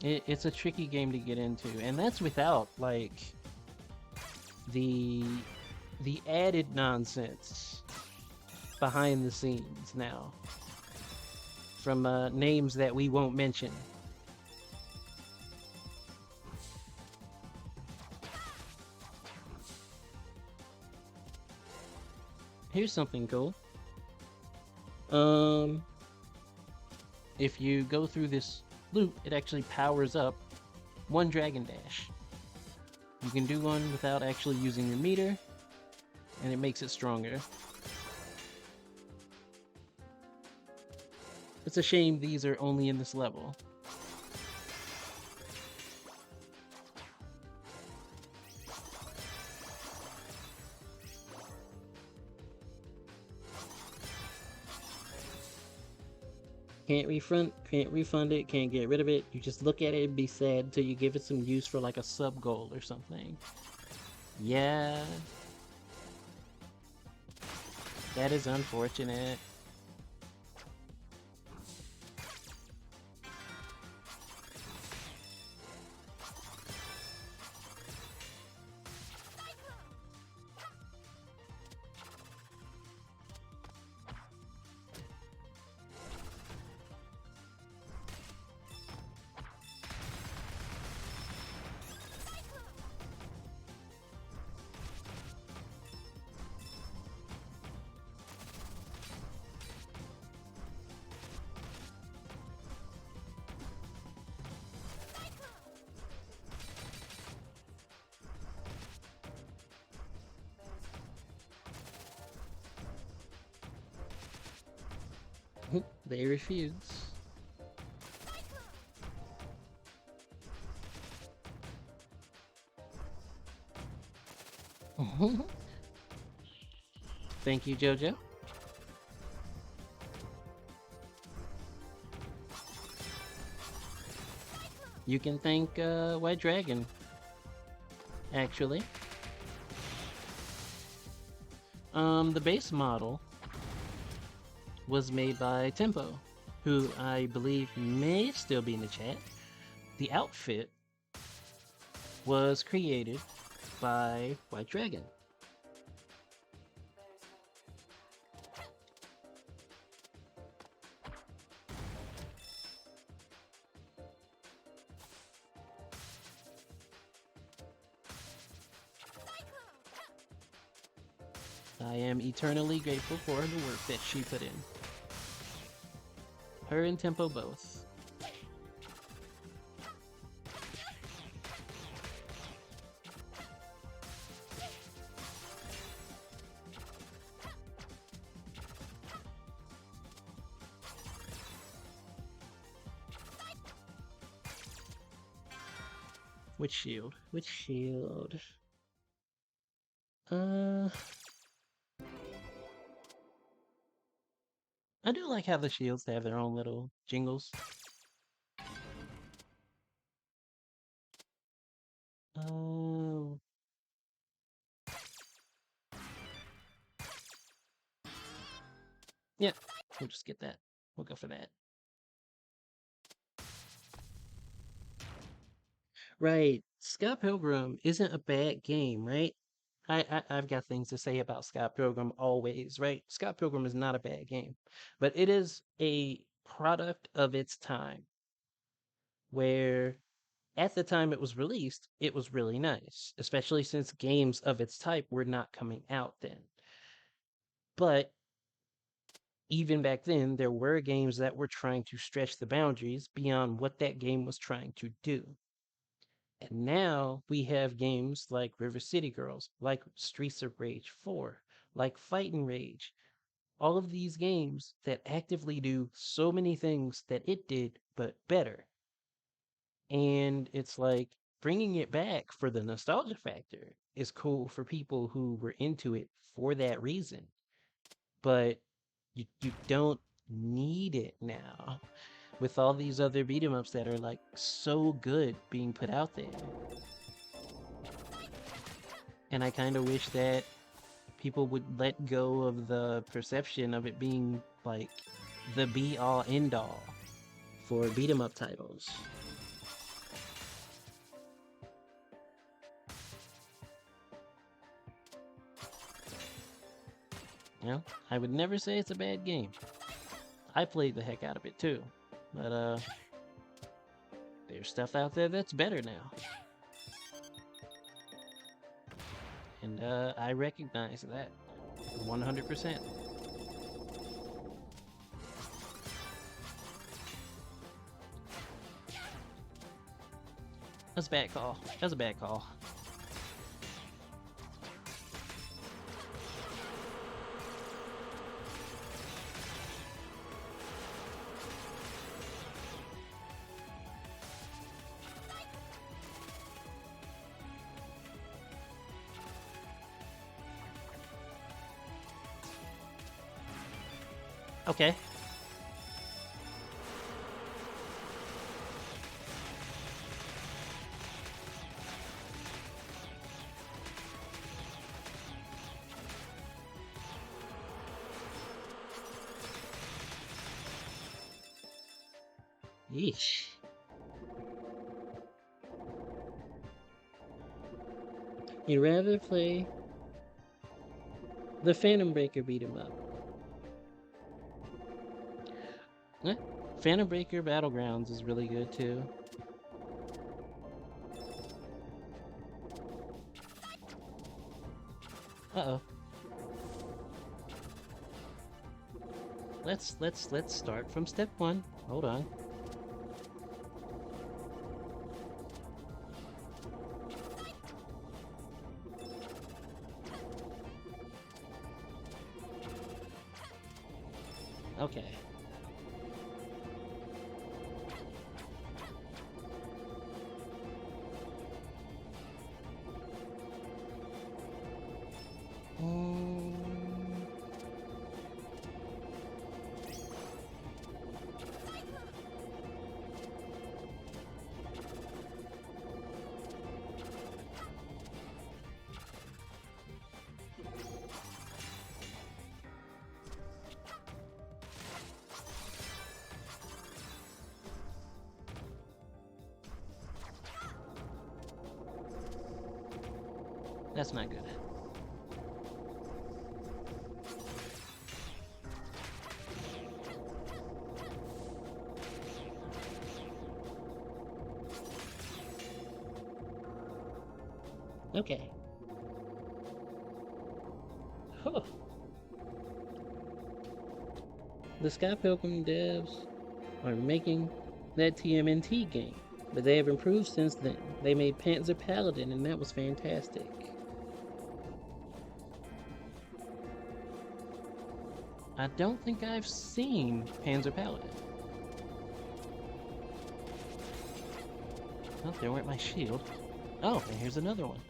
It's a tricky game to get into, and that's without like the added nonsense behind the scenes now from names that we won't mention. Here's something cool. If you go through this loop, it actually powers up one Dragon Dash. You can do one without actually using your meter, and it makes it stronger. It's a shame these are only in this level. Can't refund it, can't get rid of it. You just look at it and be sad until you give it some use for like a sub goal or something. Yeah. That is unfortunate. They refuse. Thank you, Jojo. You can thank White Dragon, actually. The base model was made by Tempo, who I believe may still be in the chat. The outfit was created by White Dragon. I am eternally grateful for the work that she put in. Her and Tempo both. Which shield? Which shield? I do like how the shields have their own little jingles. Oh, yeah, we'll just get that. We'll go for that. Right. Scott Pilgrim isn't a bad game, right? I've got things to say about Scott Pilgrim always, right? Scott Pilgrim is not a bad game, but it is a product of its time where at the time it was released, it was really nice, especially since games of its type were not coming out then. But even back then, there were games that were trying to stretch the boundaries beyond what that game was trying to do. And now we have games like River City Girls, like Streets of Rage 4, like Fight and Rage. All of these games that actively do so many things that it did, but better. And it's like bringing it back for the nostalgia factor is cool for people who were into it for that reason. But you don't need it now with all these other beat 'em ups that are like so good being put out there. And I kind of wish that people would let go of the perception of it being like the be all end all for beat 'em up titles. You know, I would never say it's a bad game. I played the heck out of it too. But there's stuff out there that's better now. And I recognize that 100%. That's a bad call. That's a bad call. Okay. Yeesh. You'd rather play the Phantom Breaker beat 'em up. Eh, Phantom Breaker Battlegrounds is really good too. Uh-oh. Let's start from step one. Hold on. Okay. Mm, that's not good. Okay. Huh. The Sky Pilgrim devs are making that TMNT game, but they have improved since then. They made Panzer Paladin, and that was fantastic. I don't think I've seen Panzer Paladin. Oh, there went my shield. Oh, and here's another one.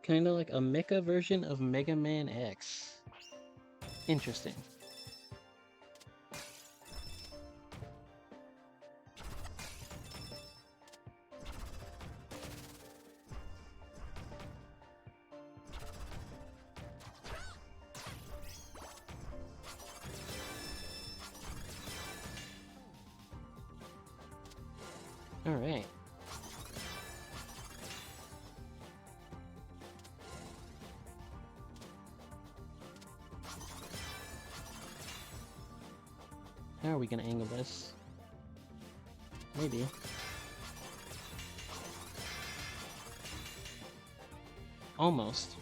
Kind of like a mecha version of Mega Man X. Interesting. All right. How are we gonna angle this? Maybe. Almost.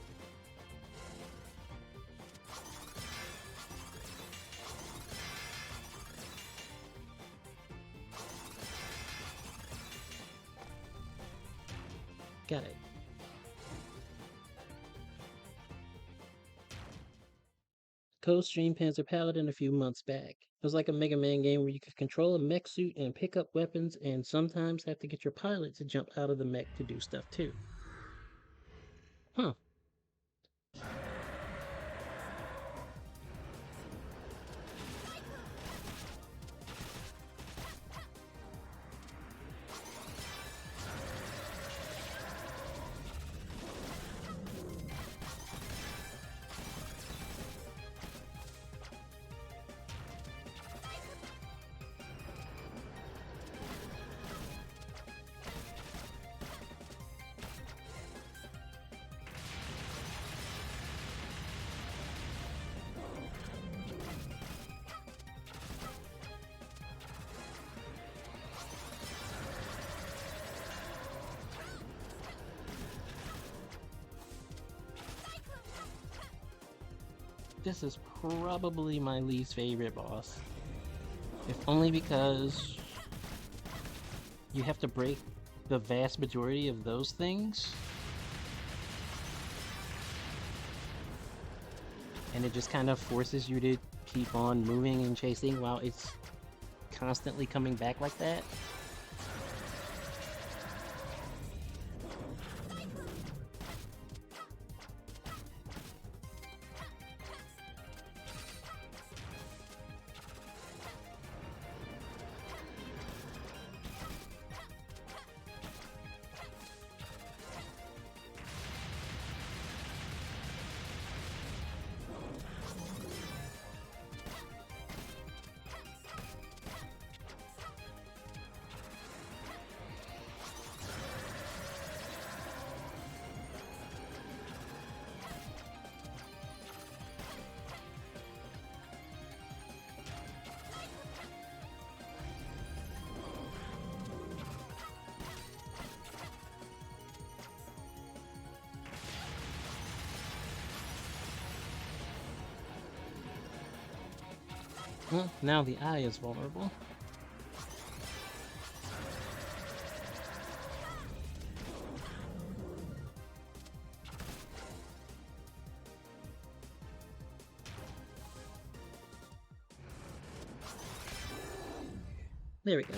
Got it. Co-streamed Panzer Paladin a few months back. It was like a Mega Man game where you could control a mech suit and pick up weapons, and sometimes have to get your pilot to jump out of the mech to do stuff too. Huh. This is probably my least favorite boss. If only because you have to break the vast majority of those things. And it just kind of forces you to keep on moving and chasing while it's constantly coming back like that. Well, now the eye is vulnerable. There we go.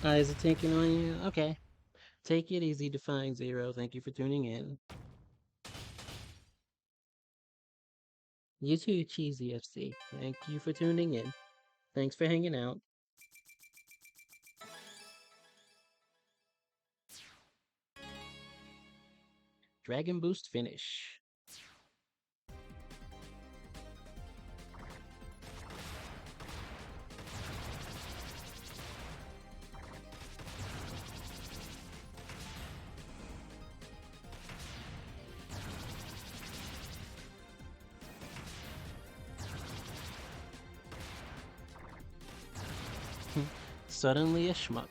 Eyes are taking on you? Okay. Take it easy, Defying Zero. Thank you for tuning in. You too, Cheesy FC. Thank you for tuning in. Thanks for hanging out. Dragon Boost finish. Suddenly a schmuck.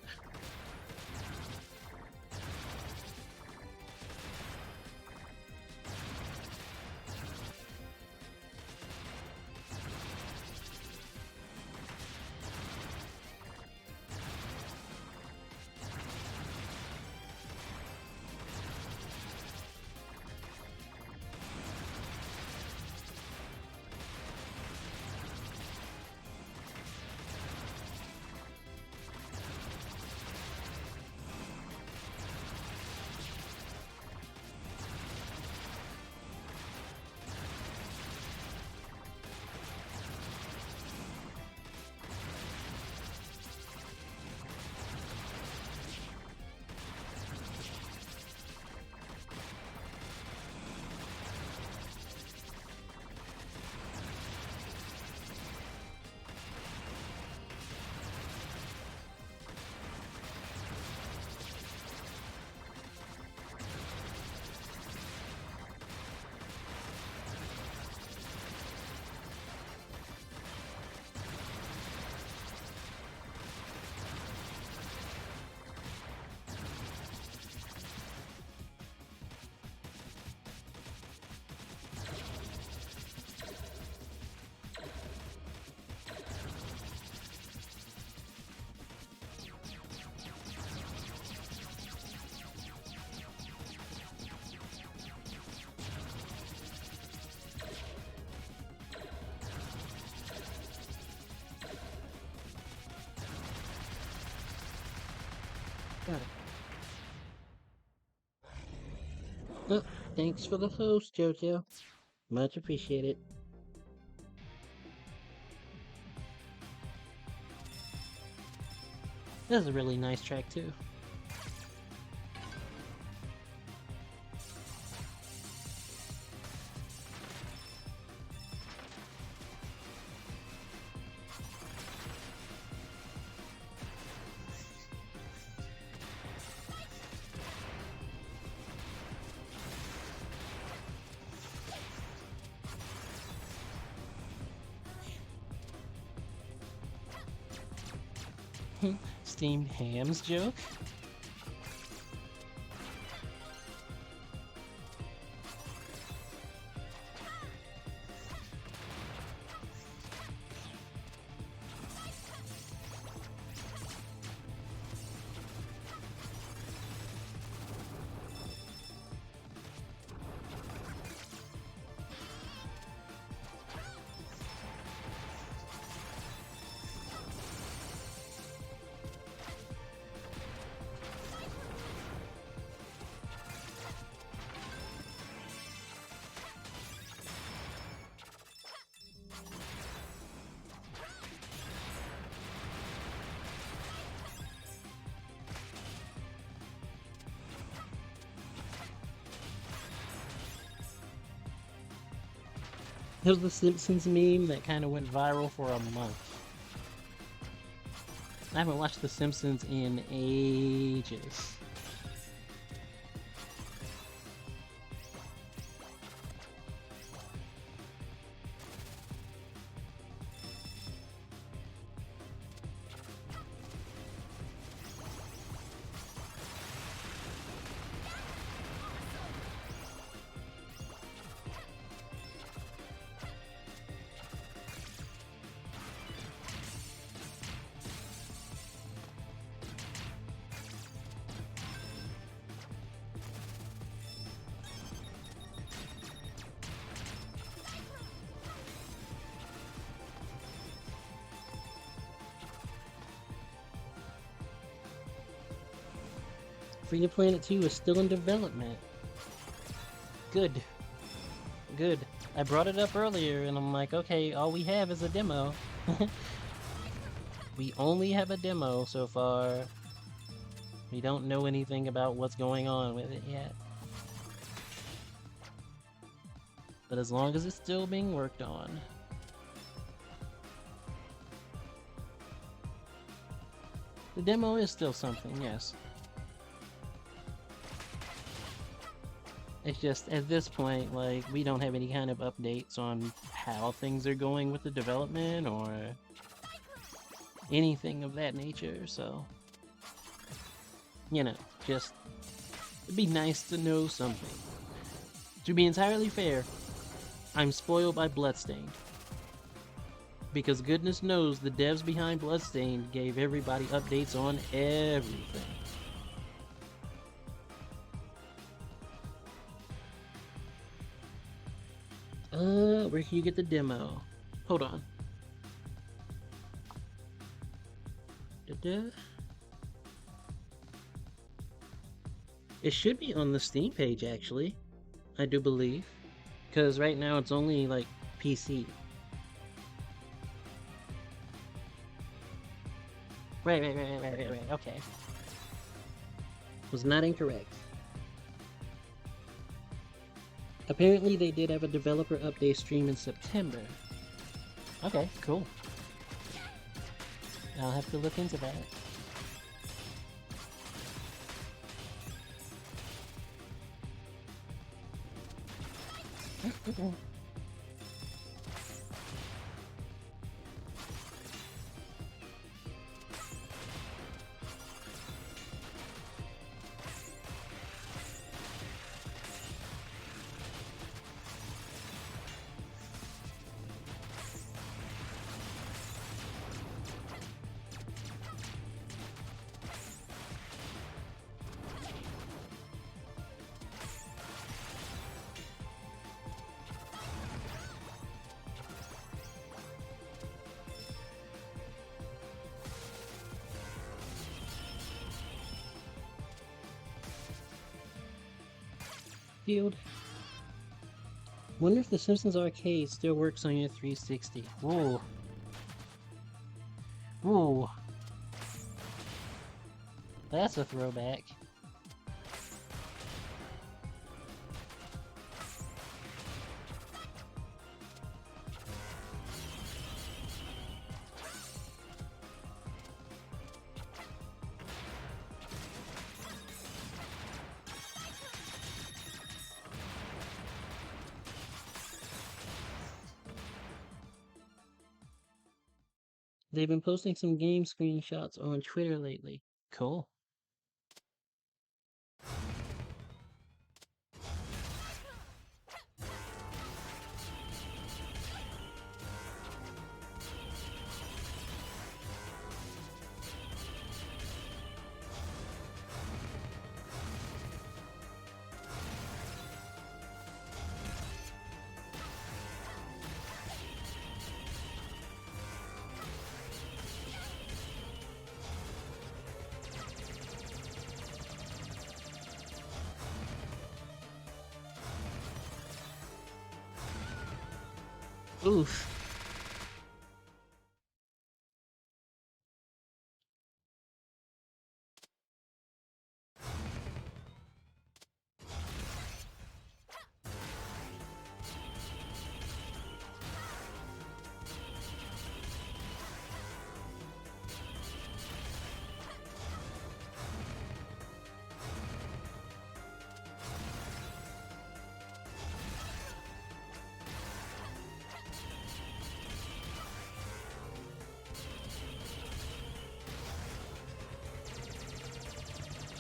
Oh, thanks for the host, Jojo. Much appreciated. This is a really nice track too. Steamed hams joke? It was the Simpsons meme that kind of went viral for a month. I haven't watched The Simpsons in ages. Freedom Planet 2 is still in development. Good. Good. I brought it up earlier and I'm like, okay, all we have is a demo. We only have a demo so far. We don't know anything about what's going on with it yet. But as long as it's still being worked on. The demo is still something, yes. It's just, at this point, like, we don't have any kind of updates on how things are going with the development or anything of that nature, so, you know, just, it'd be nice to know something. To be entirely fair, I'm spoiled by Bloodstained. Because goodness knows the devs behind Bloodstained gave everybody updates on everything. Where can you get the demo? Hold on. It should be on the Steam page, actually. I do believe. Because right now it's only, like, PC. Right, okay. Was not incorrect. Apparently they did have a developer update stream in September. Okay, cool. I'll have to look into that. Field. Wonder if the Simpsons Arcade still works on your 360. Whoa. Whoa. That's a throwback. They've been posting some game screenshots on Twitter lately. Cool. Oof.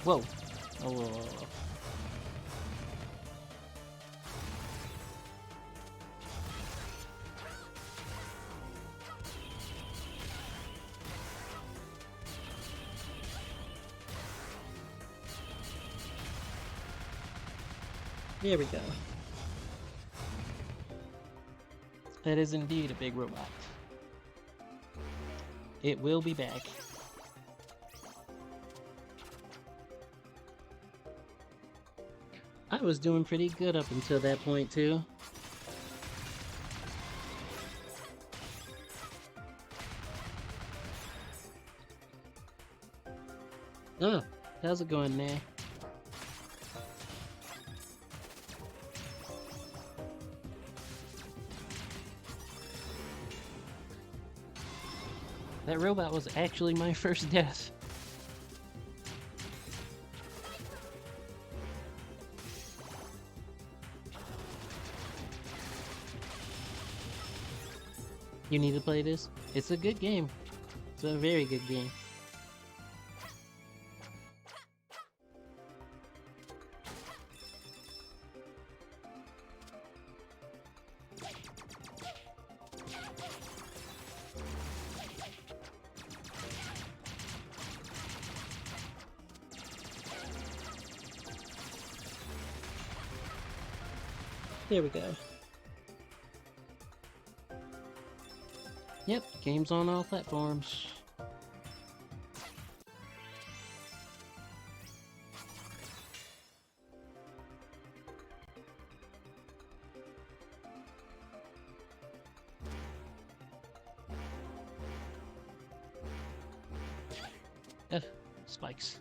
Whoa. Oh. There we go. That is indeed a big robot. It will be back. I was doing pretty good up until that point, too. Oh, how's it going there? That robot was actually my first death. You need to play this. It's a good game. It's a very good game. There we go. Yep, game's on all platforms. Spikes.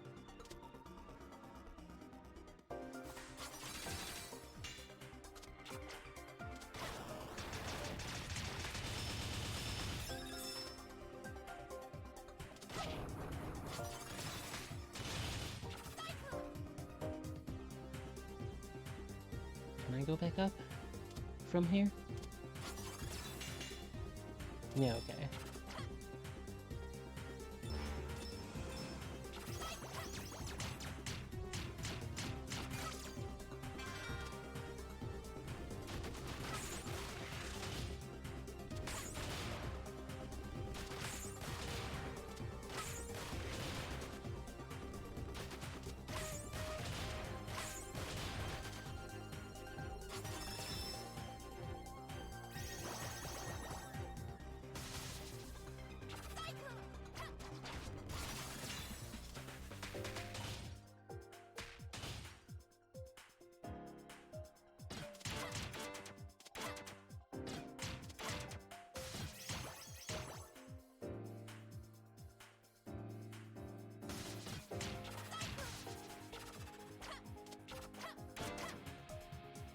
Can I go back up from here? Yeah, okay.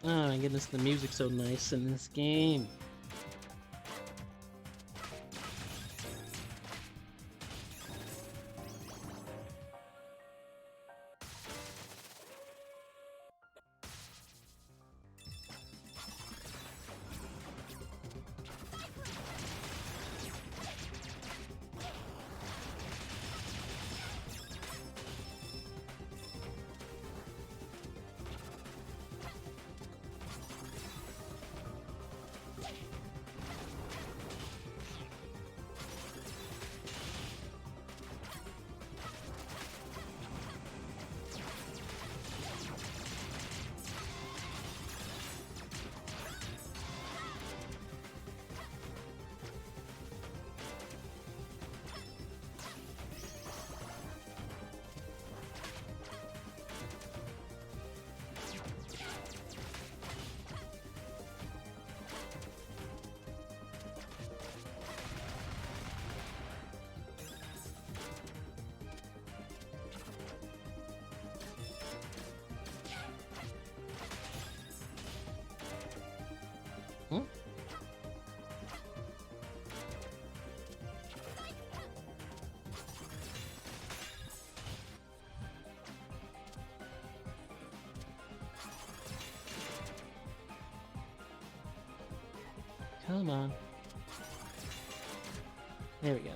Oh my goodness, the music's so nice in this game. Hmm? Come on. There we go.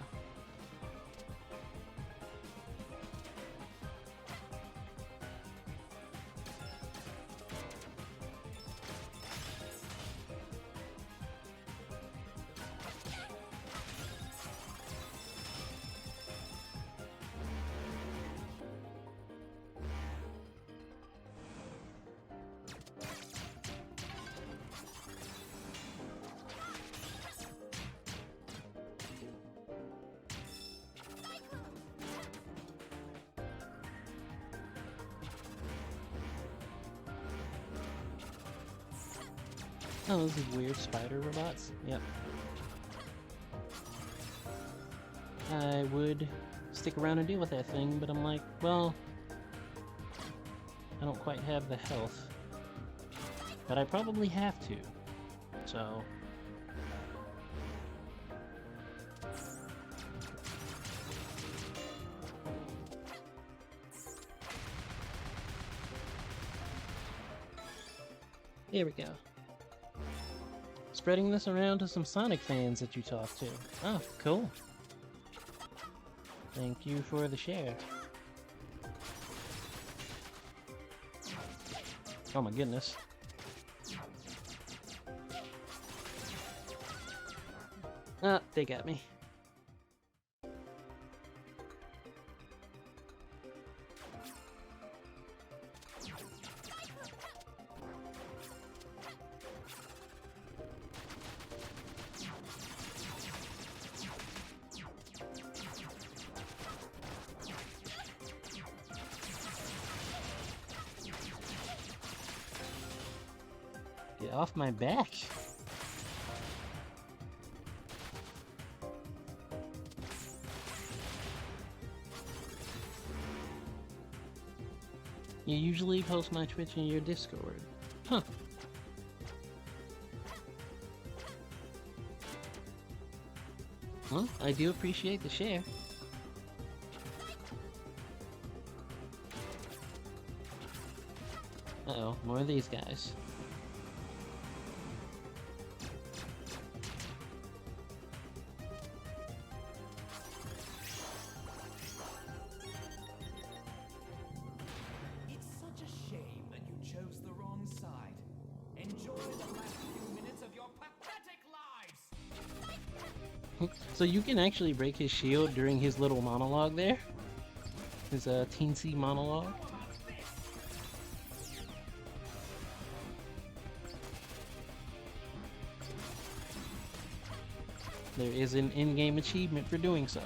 Oh, those are weird spider robots? Yep. I would stick around and deal with that thing, but I'm like, well, I don't quite have the health. But I probably have to. So... Here we go. Spreading this around to some Sonic fans that you talk to. Oh, cool. Thank you for the share. Oh my goodness. Ah, they got me. Get off my back. You usually post my Twitch in your Discord. Huh. Well, I do appreciate the share. Uh-oh, more of these guys. It's such a shame that you chose the wrong side. Enjoy the last few minutes of your pathetic lives! So you can actually break his shield during his little monologue there? His teensy monologue? There is an in-game achievement for doing so.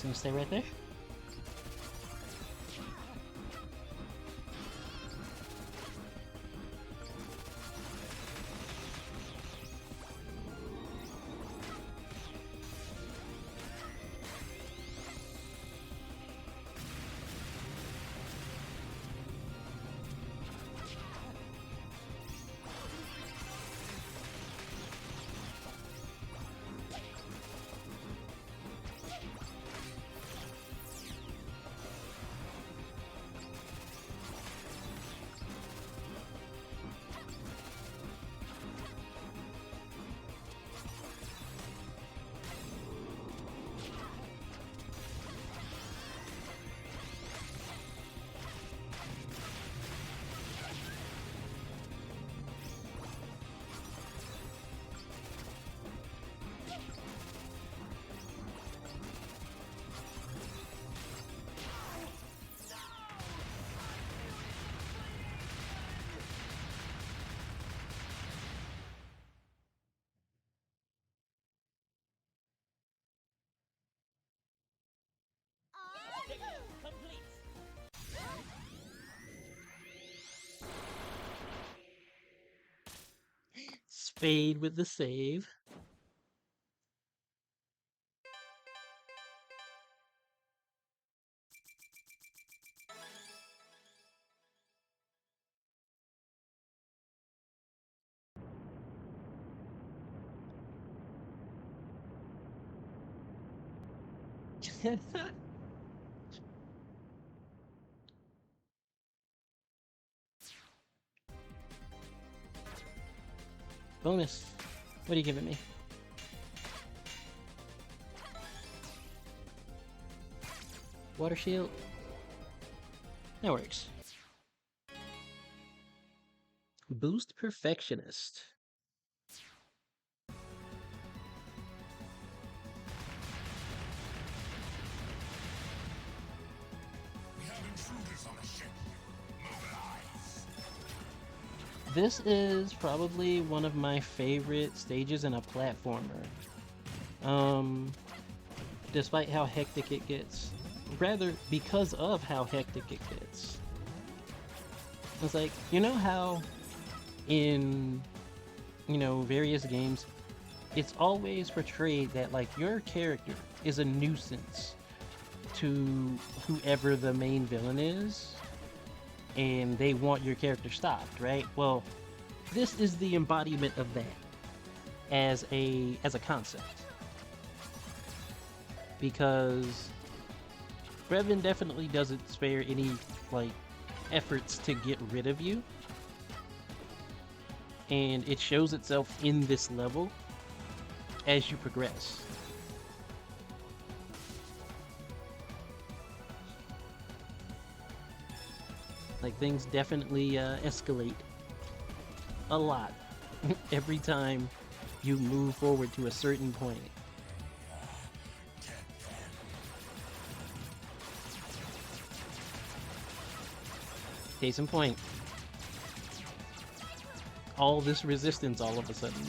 Just gonna stay right there. Spade with the save. Bonus. What are you giving me? Water shield. That works. Boost Perfectionist. We have intruders on the ship. Mobilize. This is probably one of my favorite stages in a platformer. Despite how hectic it gets. Rather, because of how hectic it gets. It's like, you know how in, various games, it's always portrayed that, like, your character is a nuisance to whoever the main villain is, and they want your character stopped, right? Well, this is the embodiment of that as a concept. Because Brevin definitely doesn't spare any, like, efforts to get rid of you. And it shows itself in this level as you progress. Like, things definitely escalate a lot every time you move forward to a certain point. Case in point. All this resistance all of a sudden.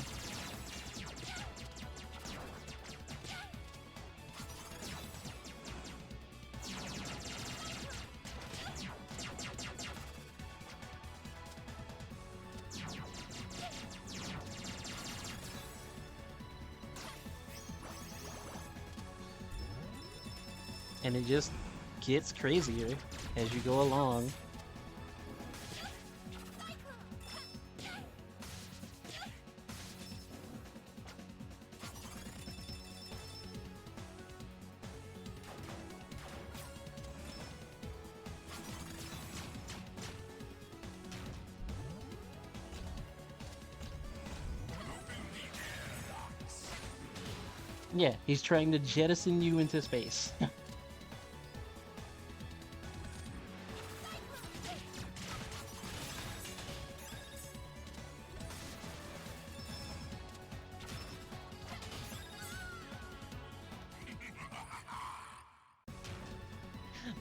And it just gets crazier as you go along. Yeah, he's trying to jettison you into space.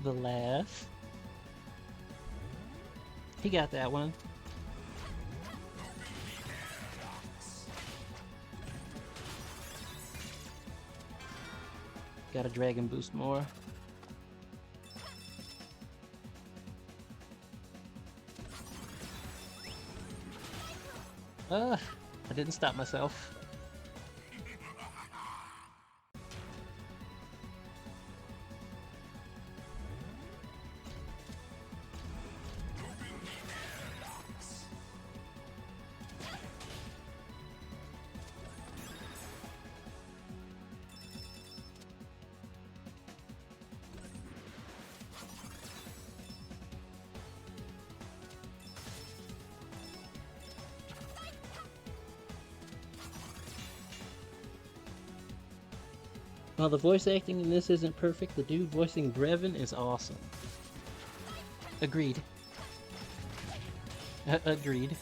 The laugh. He got that one. Got a dragon boost more. I didn't stop myself. While the voice acting in this isn't perfect, the dude voicing Brevin is awesome. Agreed. Agreed.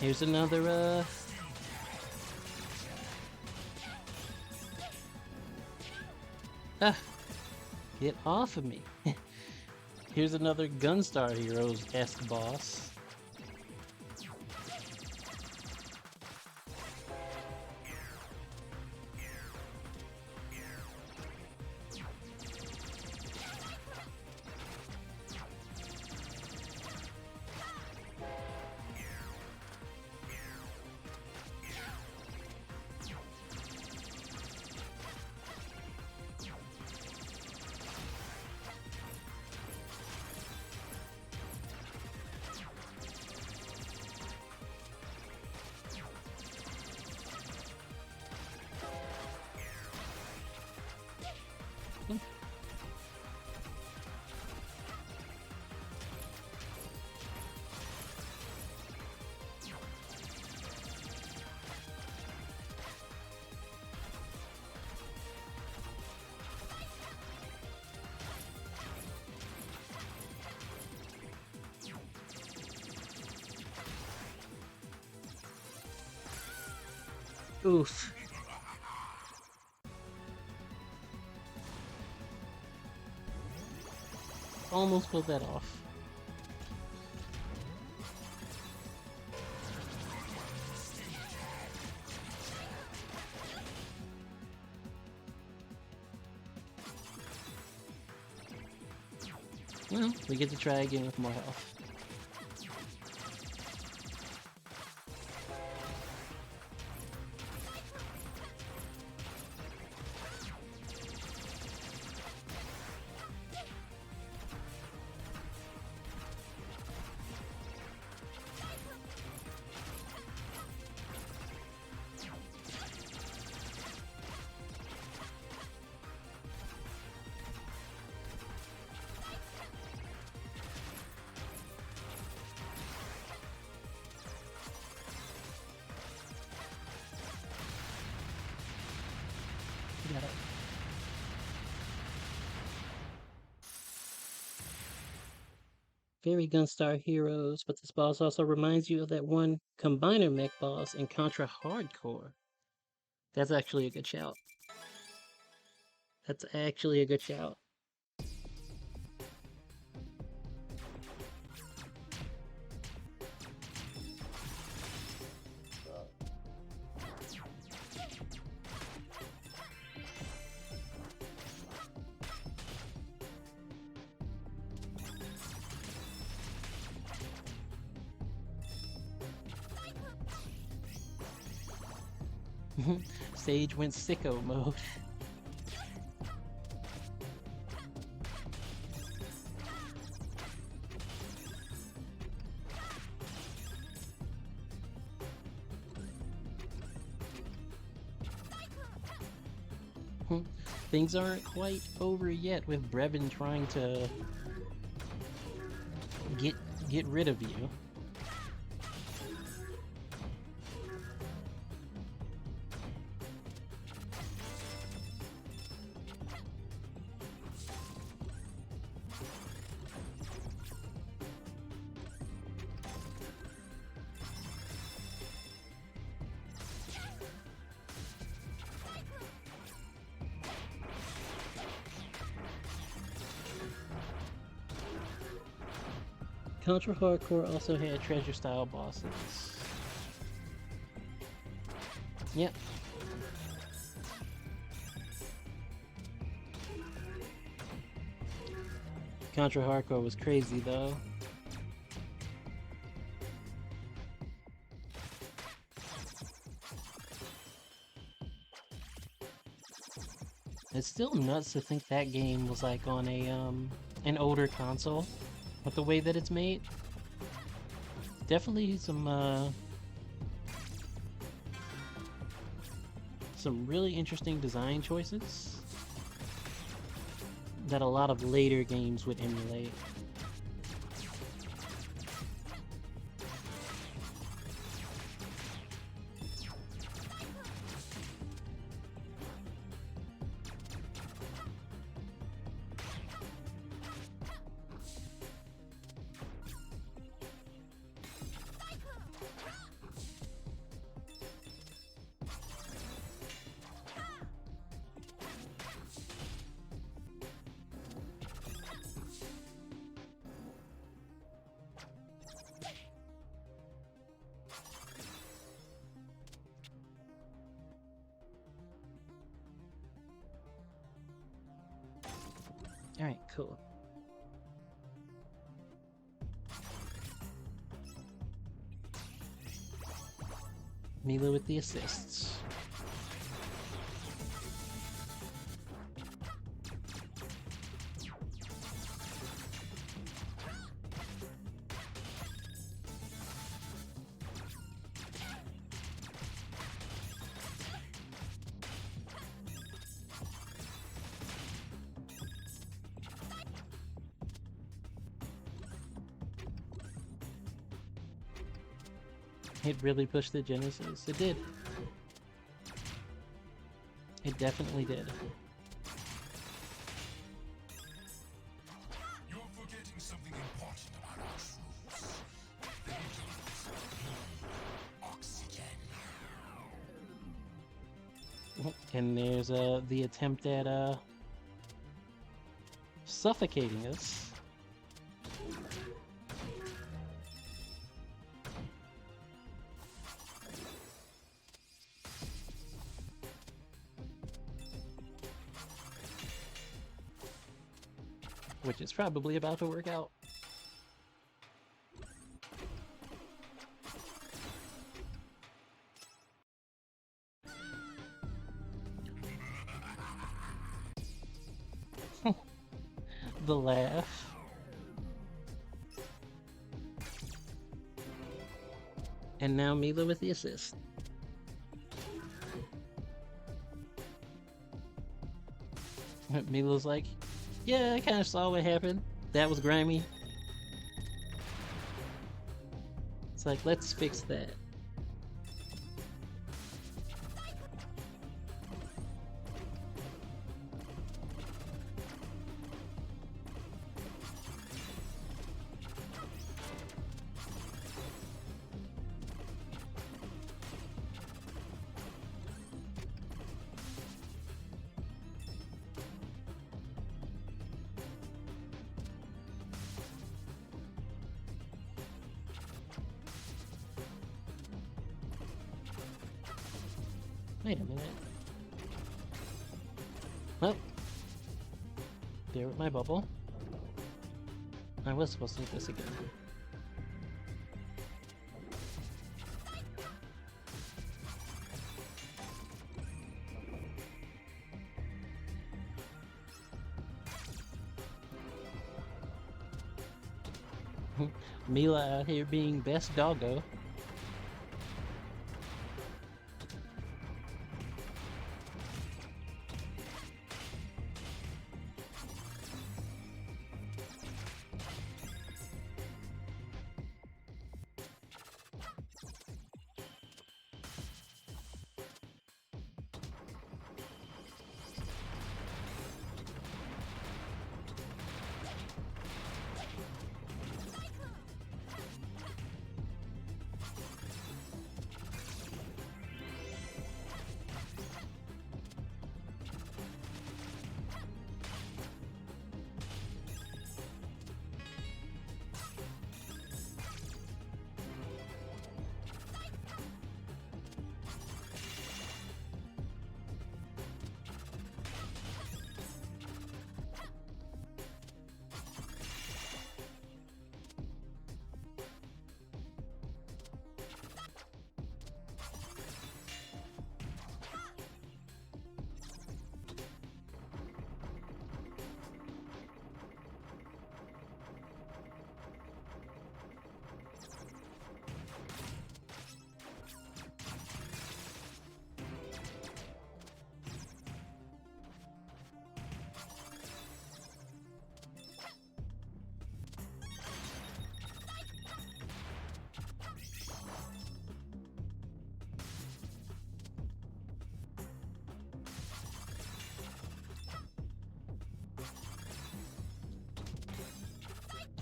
Here's another, get off of me. Here's another Gunstar Heroes-esque boss. Oof. Almost pulled that off. Well, we get to try again with more health. Got it. Very Gunstar Heroes, but this boss also reminds you of that one Combiner mech boss in Contra Hardcore. That's actually a good shout. That's actually a good shout. Sage went sicko mode. things aren't quite over yet with Brevin trying to get rid of you. Contra Hardcore also had treasure style bosses. Yep. Contra Hardcore was crazy though. It's still nuts to think that game was like on a an older console. With the way that it's made, definitely some really interesting design choices that a lot of later games would emulate. Alright, cool. Mila with the assists. It really pushed the Genesis. It did. It definitely did. You're forgetting something important about our troops. They don't oxygen. And there's the attempt at suffocating us. Which is probably about to work out. The laugh. And now Mila with the assist. Mila's like, yeah, I kind of saw what happened. That was grimy. It's like, let's fix that. Wait a minute. Well, there with my bubble. I was supposed to hit this again. Mila out here being best doggo.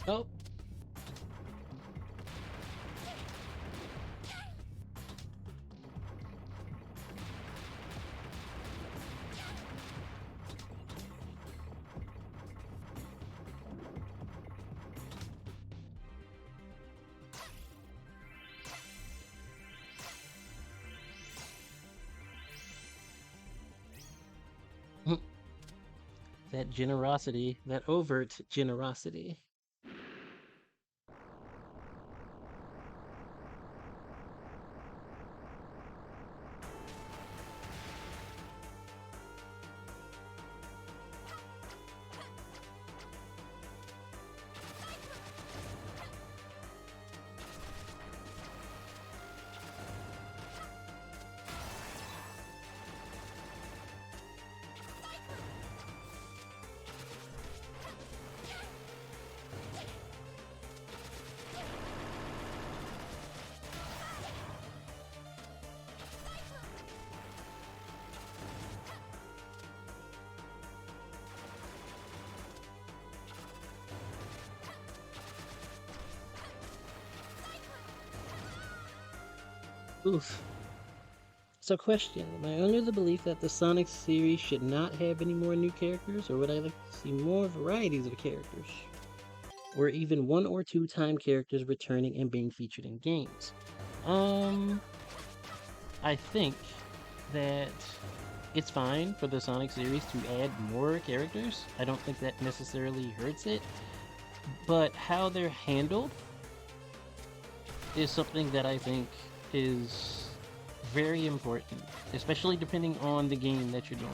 Oh. That generosity, that overt generosity. Oof. So, question: am I under the belief that the Sonic series should not have any more new characters, or would I like to see more varieties of characters? Or even one or two time characters returning and being featured in games? Um, I think that it's fine for the Sonic series to add more characters. I don't think that necessarily hurts it, but how they're handled is something that I think is very important, especially depending on the game that you're doing.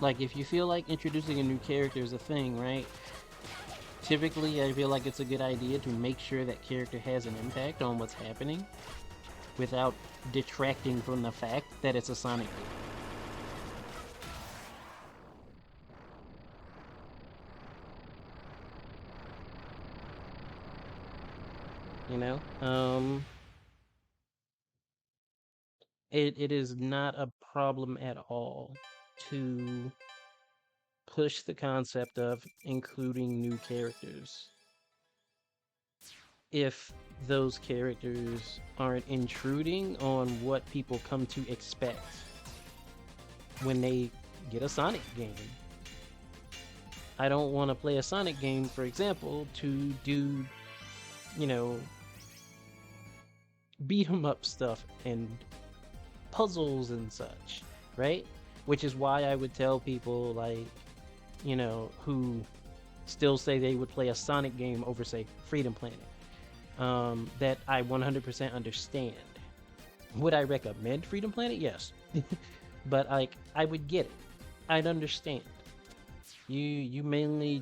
Like, if you feel like introducing a new character is a thing, right? Typically, I feel like it's a good idea to make sure that character has an impact on what's happening without detracting from the fact that it's a Sonic game. You know? It is not a problem at all to push the concept of including new characters if those characters aren't intruding on what people come to expect when they get a Sonic game. I don't want to play a Sonic game, for example, to do, you know, beat 'em up stuff and puzzles and such, right? Which is why I would tell people, like, you know, who still say they would play a Sonic game over, say, Freedom Planet, that I 100% understand. Would I recommend Freedom Planet? Yes. But, like, I would get it. I'd understand. You mainly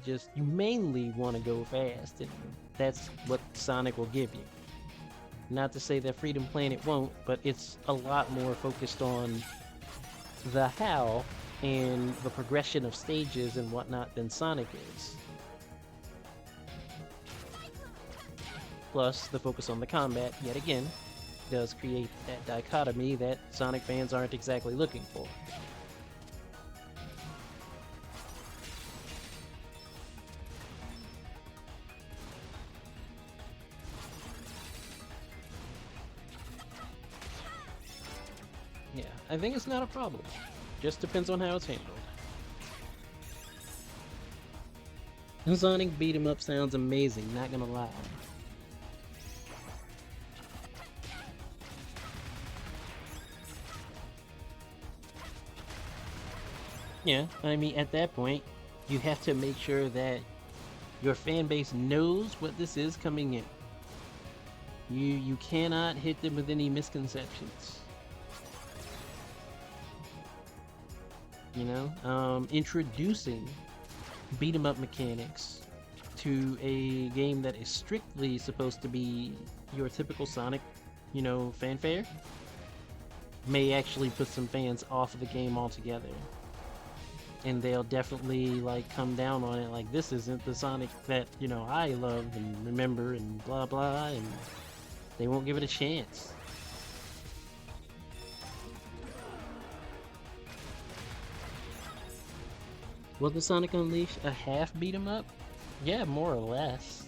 want to go fast, and that's what Sonic will give you. Not to say that Freedom Planet won't, but it's a lot more focused on the how and the progression of stages and whatnot than Sonic is. Plus, the focus on the combat, yet again, does create that dichotomy that Sonic fans aren't exactly looking for. Yeah, I think it's not a problem. Just depends on how it's handled. Sonic beat 'em up sounds amazing, not gonna lie. Yeah, I mean, at that point, you have to make sure that your fan base knows what this is coming in. You cannot hit them with any misconceptions. You know, introducing beat 'em up mechanics to a game that is strictly supposed to be your typical Sonic, you know, fanfare may actually put some fans off of the game altogether. And they'll definitely, like, come down on it, like, this isn't the Sonic that, you know, I love and remember and blah blah, and they won't give it a chance. Was the Sonic Unleashed a half beat 'em up? Yeah, more or less.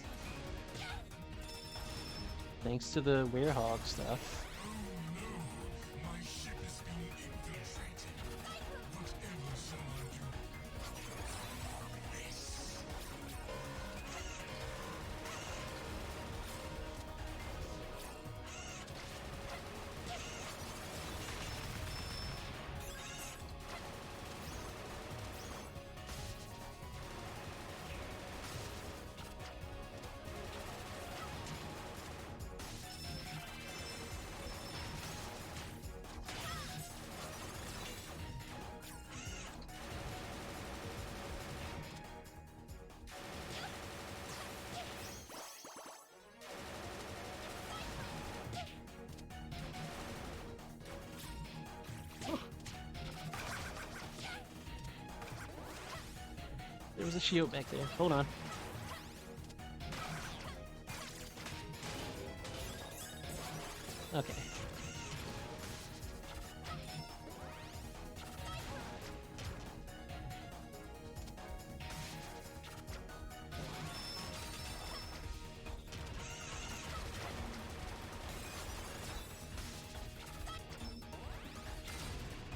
Thanks to the Werehog stuff. My ship is being infiltrated. Whatever shall I do? This. There was a shield back there. Hold on. Okay.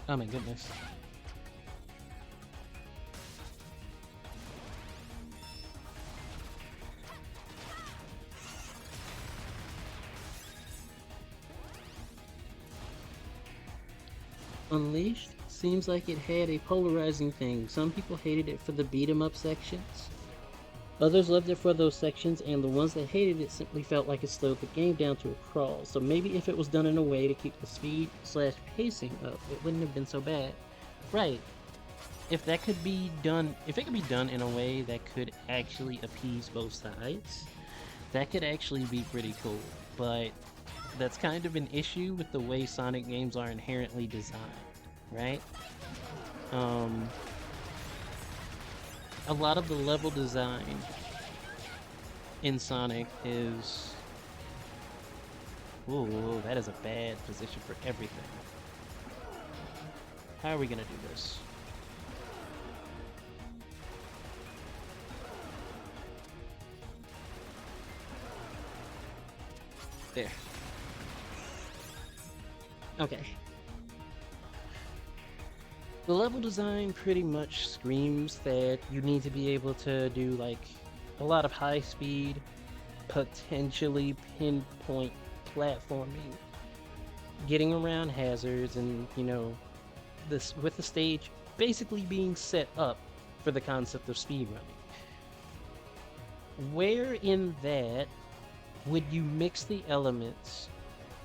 Oh my goodness. Unleashed seems like it had a polarizing thing. Some people hated it for the beat 'em up sections. Others loved it for those sections, and the ones that hated it simply felt like it slowed the game down to a crawl. So maybe if it was done in a way to keep the speed / pacing up, it wouldn't have been so bad. Right. If that could be done, if it could be done in a way that could actually appease both sides, that could actually be pretty cool. But that's kind of an issue with the way Sonic games are inherently designed, right? A lot of the level design in Sonic is... Ooh, that is a bad position for everything. How are we gonna do this? There. Okay. The level design pretty much screams that you need to be able to do like a lot of high speed, potentially pinpoint platforming, getting around hazards, and you know, this with the stage basically being set up for the concept of speedrunning. Where in that would you mix the elements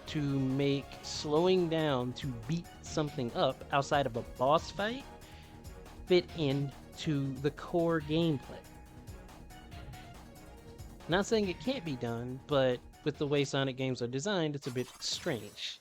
to make slowing down to beat something up outside of a boss fight fit into the core gameplay? Not saying it can't be done, but with the way Sonic games are designed, it's a bit strange.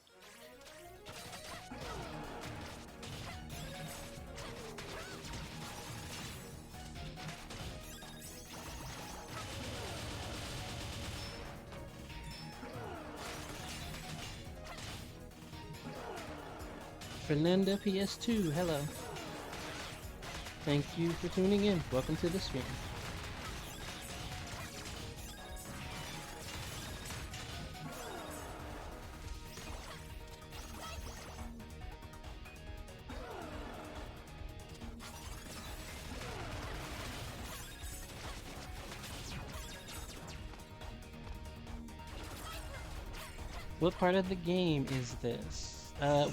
Fernanda PS2, hello. Thank you for tuning in. Welcome to the stream. What part of the game is this?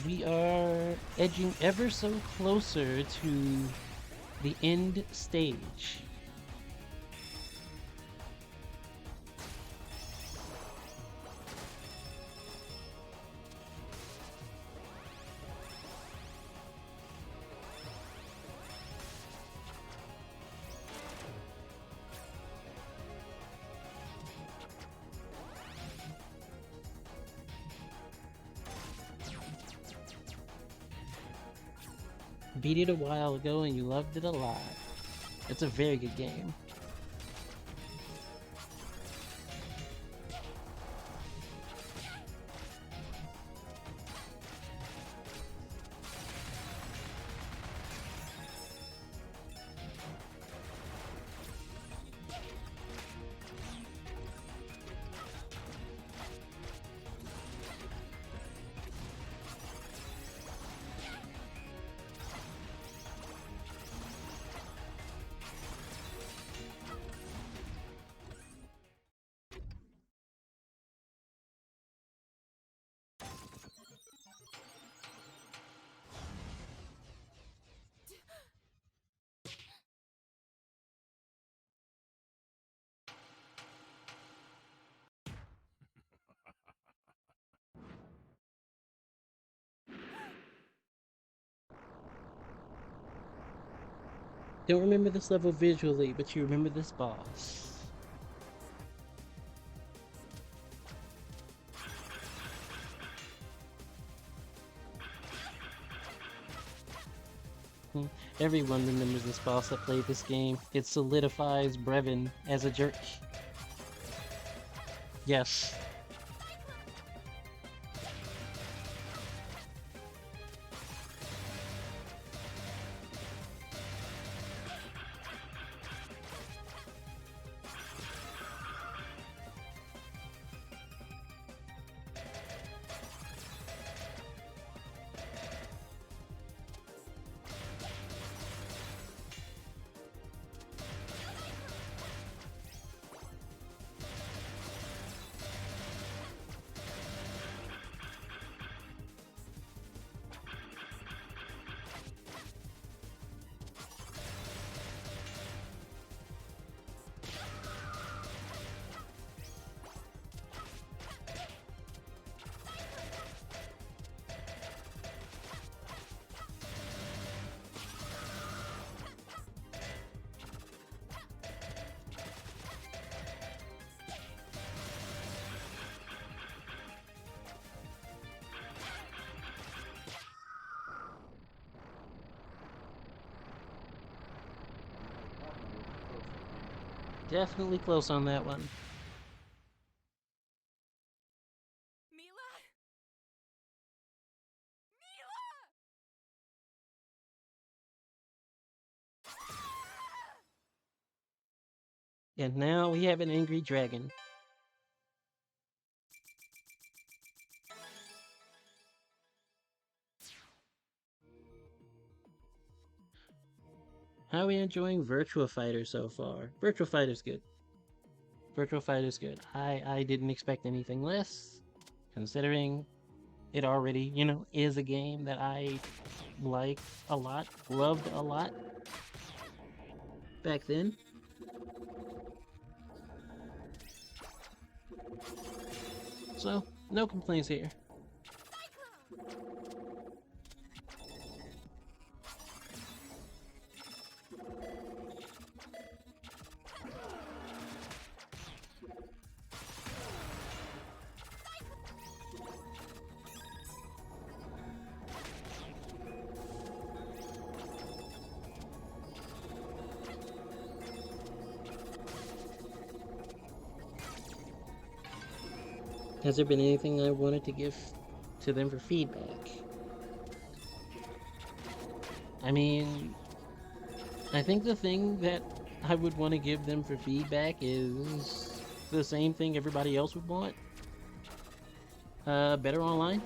We are edging ever so closer to the end stage. Beat it a while ago and you loved it a lot. It's a very good game. Don't remember this level visually, but you remember this boss. Everyone remembers this boss that played this game. It solidifies Brevin as a jerk. Yes. Definitely close on that one. Mila? Mila! And now we have an angry dragon. How are we enjoying Virtua Fighter so far? Virtua Fighter's good. Virtua Fighter's good. I didn't expect anything less, considering it already, is a game that I like a lot, loved a lot back then. So, no complaints here. Has there been anything I wanted to give to them for feedback? I mean, I think the thing that I would want to give them for feedback is the same thing everybody else would want. Better online.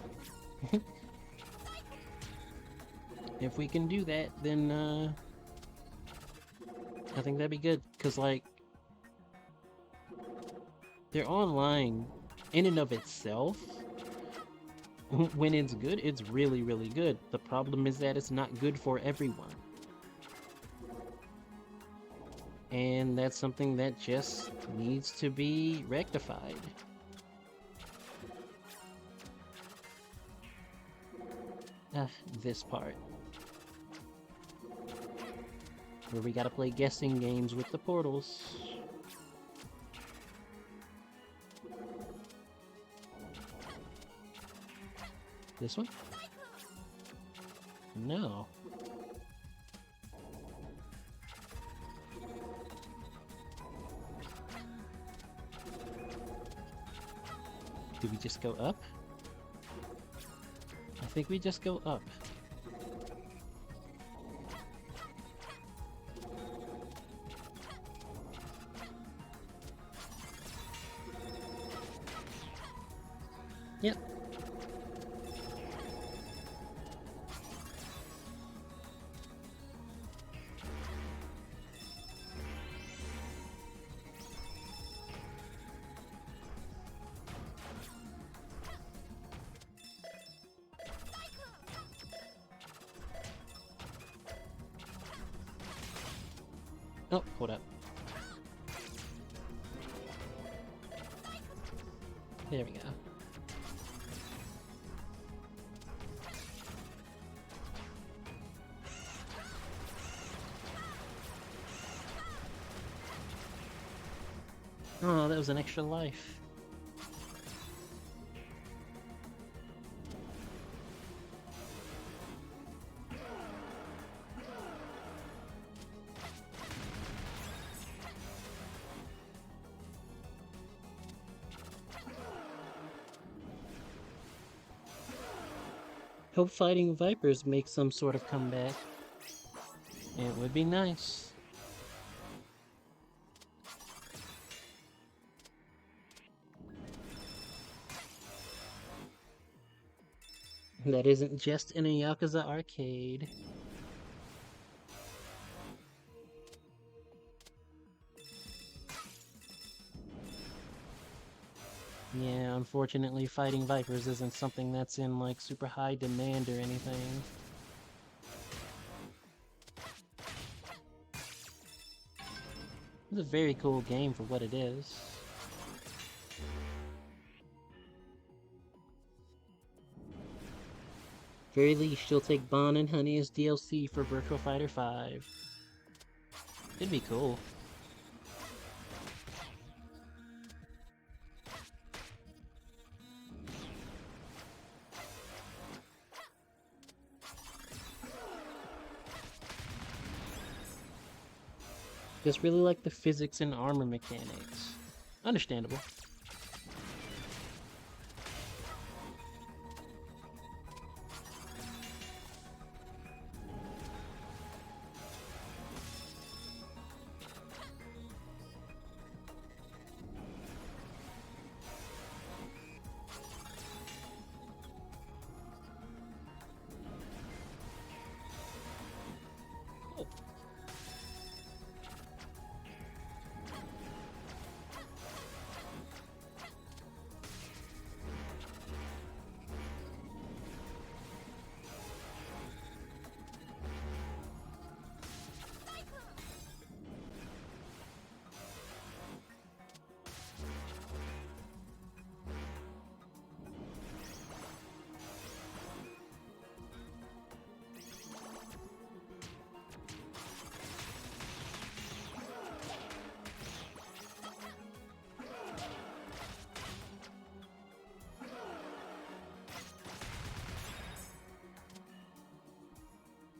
If we can do that, then I think that'd be good. Cause like, their online, in and of itself, when it's good, it's really, really good. The problem is that it's not good for everyone. And that's something that just needs to be rectified. This part. Where we gotta play guessing games with the portals. This one? No. Do we just go up? I think we just go up. Yep. Oh, hold up. There we go. Oh, that was an extra life. Hope fighting vipers make some sort of comeback. It would be nice. That isn't just in a Yakuza arcade. Yeah, unfortunately, fighting vipers isn't something that's in, like, super high demand or anything. It's a very cool game for what it is. Very least, you'll take Bon and Honey as DLC for Virtual Fighter 5. It'd be cool. Just really like the physics and armor mechanics. Understandable. Cool.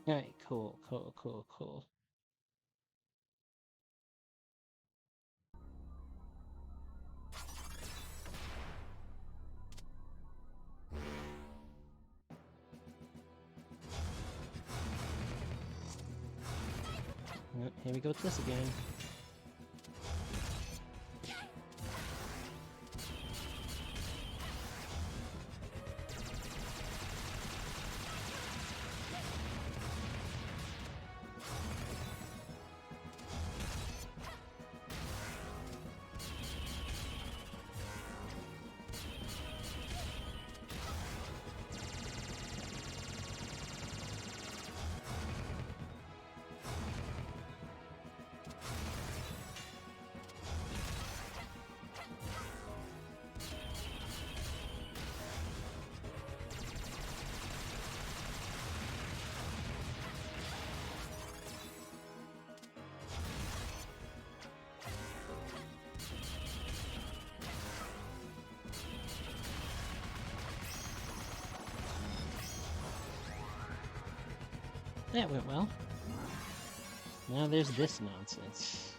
Alright, cool, cool, cool, cool. Yep, here we go with this again. That went well. Now there's this nonsense.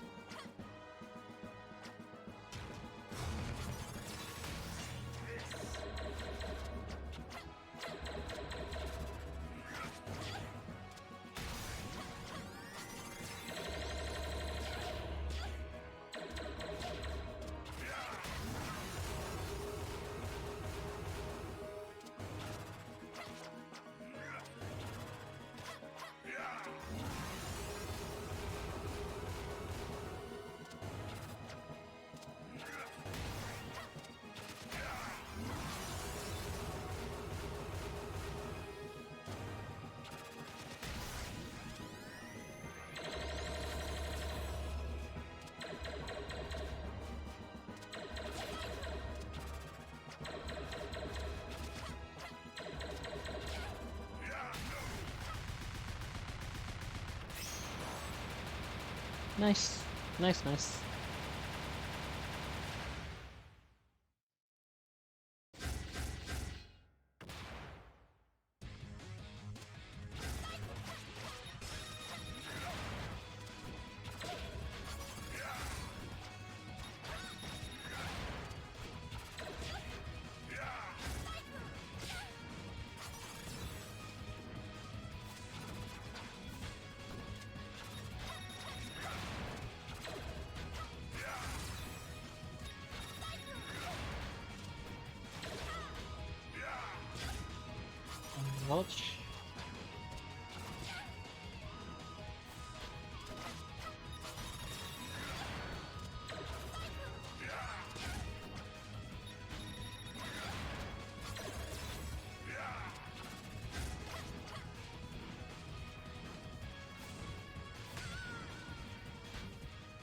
Nice. Nice, nice. Ouch.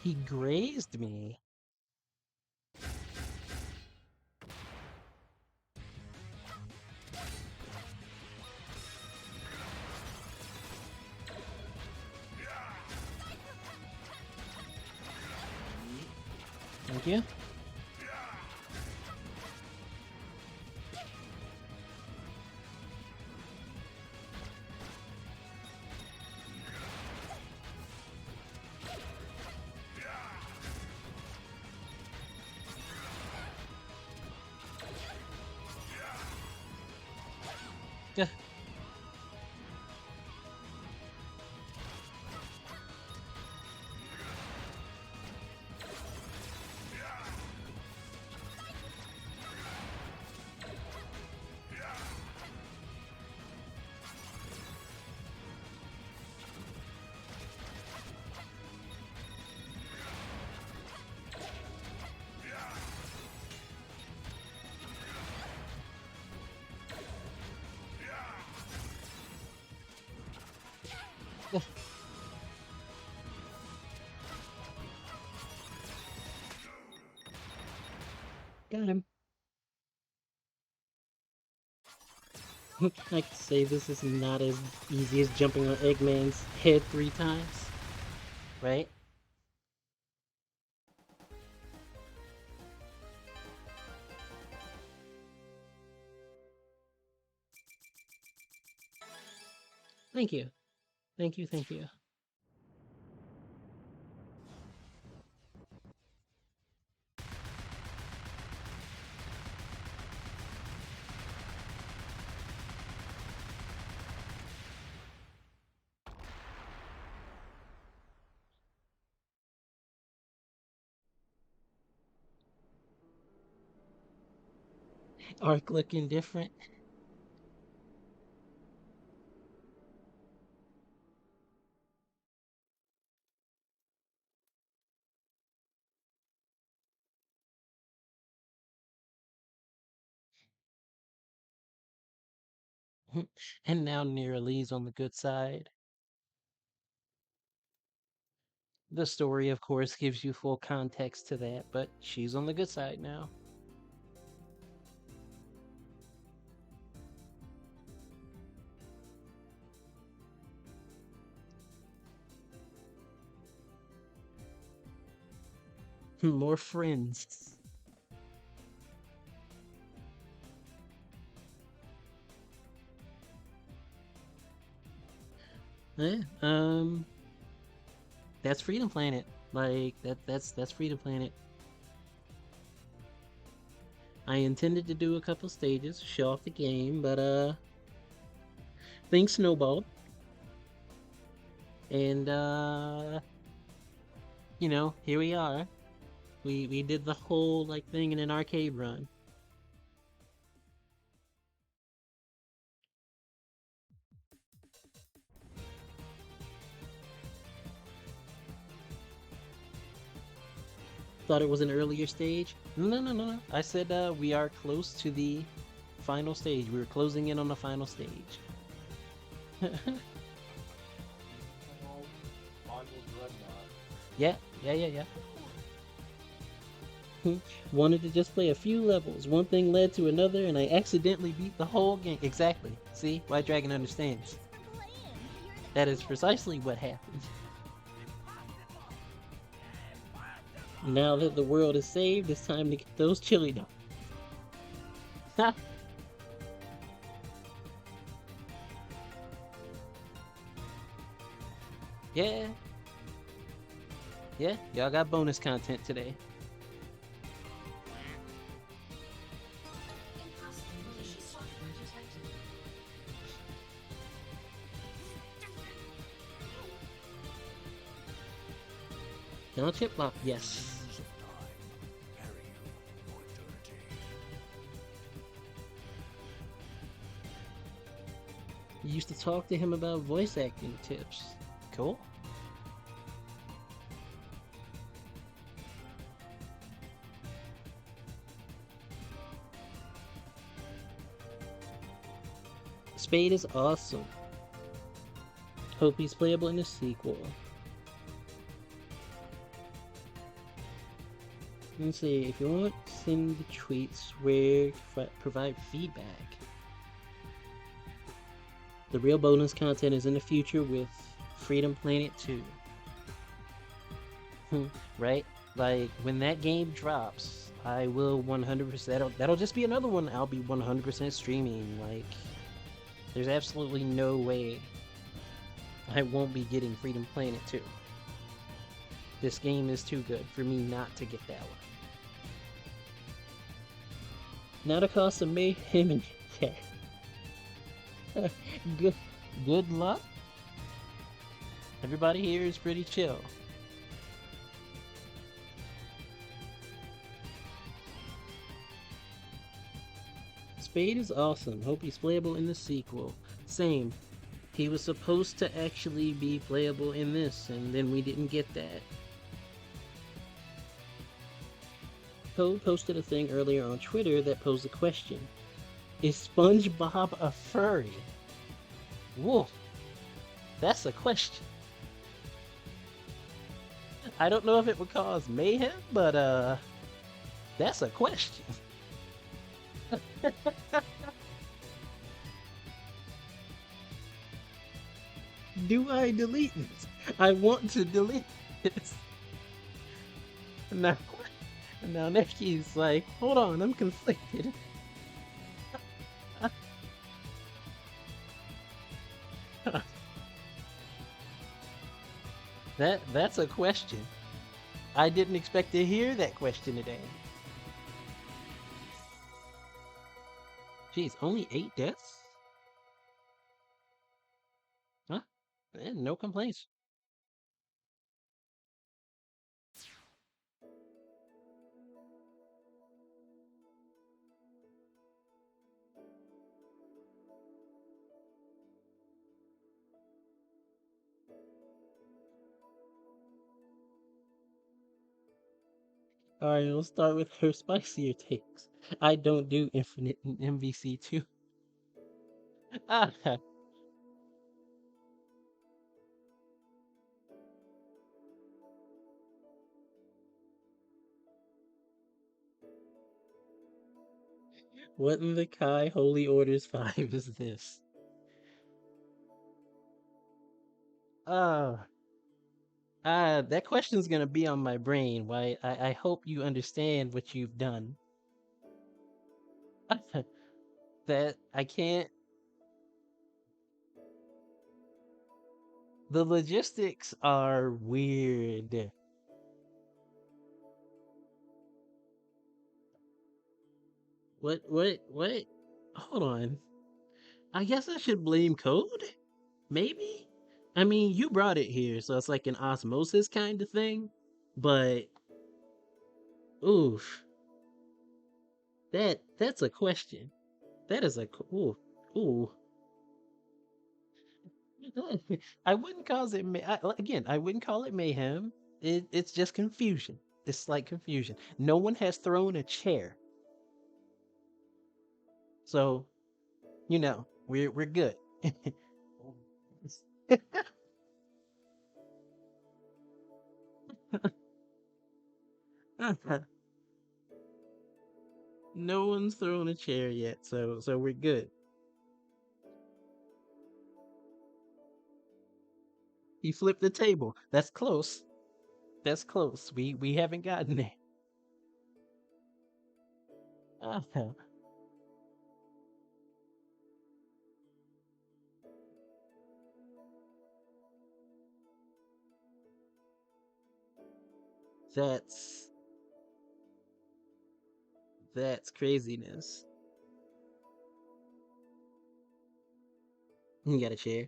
He grazed me. Thank you. Yeah. Got him. I could say this is not as easy as jumping on Eggman's head 3 times, right? Thank you. Thank you, thank you. Arc looking different. And now Nearly's on the good side. The story, of course, gives you full context to that, but she's on the good side now. More friends. Yeah, that's Freedom Planet. Like that's Freedom Planet. I intended to do a couple stages, show off the game, but things snowballed. And you know, here we are. We did the whole like thing in an arcade run. Thought it was an earlier stage. No, no, no, no. I said we are close to the final stage. We were closing in on the final stage. Yeah, yeah, yeah, yeah. Wanted to just play a few levels. One thing led to another, and I accidentally beat the whole game. Exactly. See? Why Dragon understands. That is precisely what happened. Now that the world is saved, it's time to get those chili dogs. Yeah. Yeah, y'all got bonus content today. Impossible. Malicious software detected. Now chip lock, yes. Winds of time carry you for eternity. You used to talk to him about voice acting tips. Cool. Spade is awesome. Hope he's playable in the sequel. Let's see, if you want, send the tweets where provide feedback. The real bonus content is in the future with Freedom Planet 2. Right? Like, when that game drops, I will 100%. That'll just be another one I'll be 100% streaming. Like, there's absolutely no way I won't be getting Freedom Planet 2. This game is too good for me not to get that one. Not a cost of mayhem and chat. good, good luck. Everybody here is pretty chill. Spade is awesome. Hope he's playable in the sequel. Same. He was supposed to actually be playable in this, and then we didn't get that. Poe posted a thing earlier on Twitter that posed a question. Is SpongeBob a furry? Whoa. That's a question. I don't know if it would cause mayhem, but that's a question. Do I delete this? I want to delete this. Now, now Nikki's like, hold on, I'm conflicted. That's a question. I didn't expect to hear that question today. Jeez, only 8 deaths? Huh? No complaints. Alright, we'll start with her spicier takes. I don't do infinite in MVC2. Ah, what in the Kai Holy Orders 5 is this? Ah, that question's gonna be on my brain. Why? I hope you understand what you've done. That I can't. The logistics are weird. What? Hold on. I guess I should blame code? Maybe? I mean, you brought it here, so it's like an osmosis kind of thing. But, oof. That's a question. That is a ooh ooh. I wouldn't call it again. I wouldn't call it mayhem. It's just confusion. It's slight confusion. No one has thrown a chair, so we're good. No one's thrown a chair yet, so we're good. He flipped the table. That's close. That's close. We haven't gotten there. That's that's craziness. You got a chair.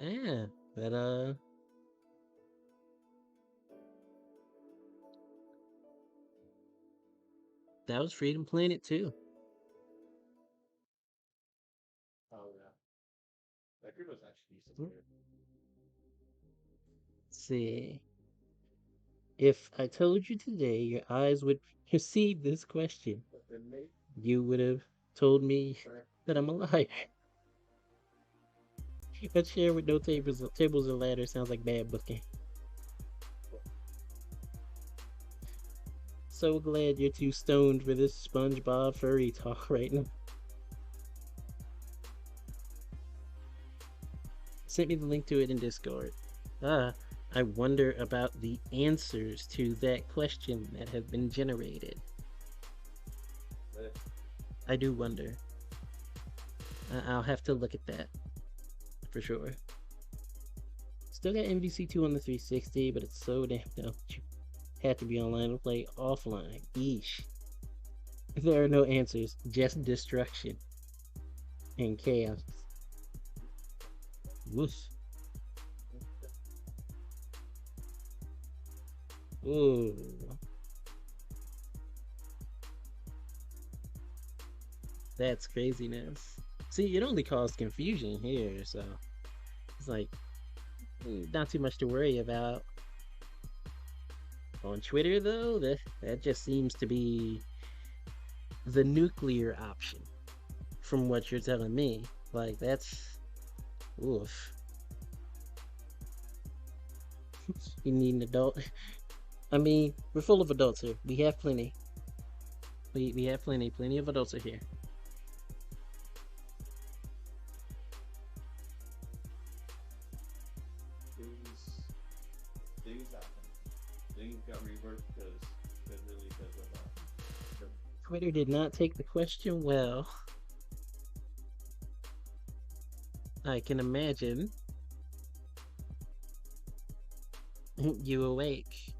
Yeah, but That was Freedom Planet too. Oh yeah, that group was actually Hmm. decent. Let's see. If I told you today your eyes would receive this question, But then they you would have told me that I'm a liar. A chair with no tables and ladders sounds like bad booking. So glad you're too stoned for this SpongeBob furry talk right now. Sent me the link to it in Discord. Ah, I wonder about the answers to that question that have been generated. I do wonder. I'll have to look at that for sure. Still got MVC2 on the 360, but it's so damn dumb. You have to be online to play offline. Yeesh. There are no answers, just destruction and chaos. Woof. Ooh. That's craziness. See, it only caused confusion here, so it's like not too much to worry about. On Twitter, though, that just seems to be the nuclear option, from what you're telling me. Like that's oof. You need an adult. I mean, we're full of adults here. We have plenty. We have plenty of adults are here. things happen. Things got reworked because of Twitter did not take the question well. I can imagine. You awake.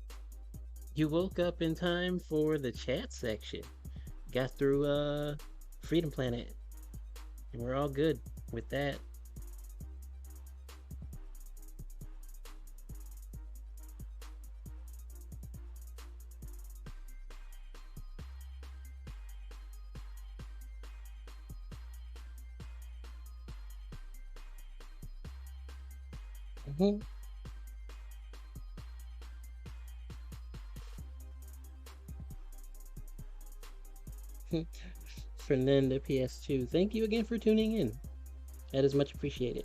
You woke up in time for the chat section. Got through Freedom Planet. And we're all good with that. Mhm. Fernanda PS2. Thank you again for tuning in. That is much appreciated.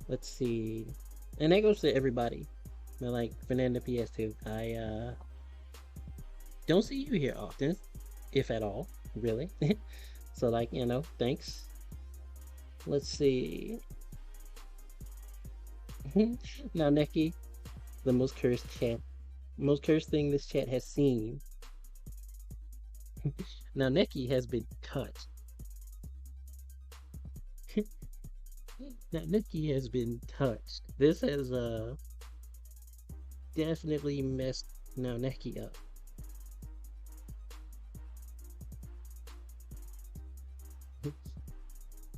Let's see. And that goes to everybody. But like Fernanda PS2. I don't see you here often, if at all, really. So like, thanks. Let's see. Now Neki, the most cursed thing this chat has seen. Now Neki has been cut. Now Nikki has been touched. This has definitely messed now Neki up.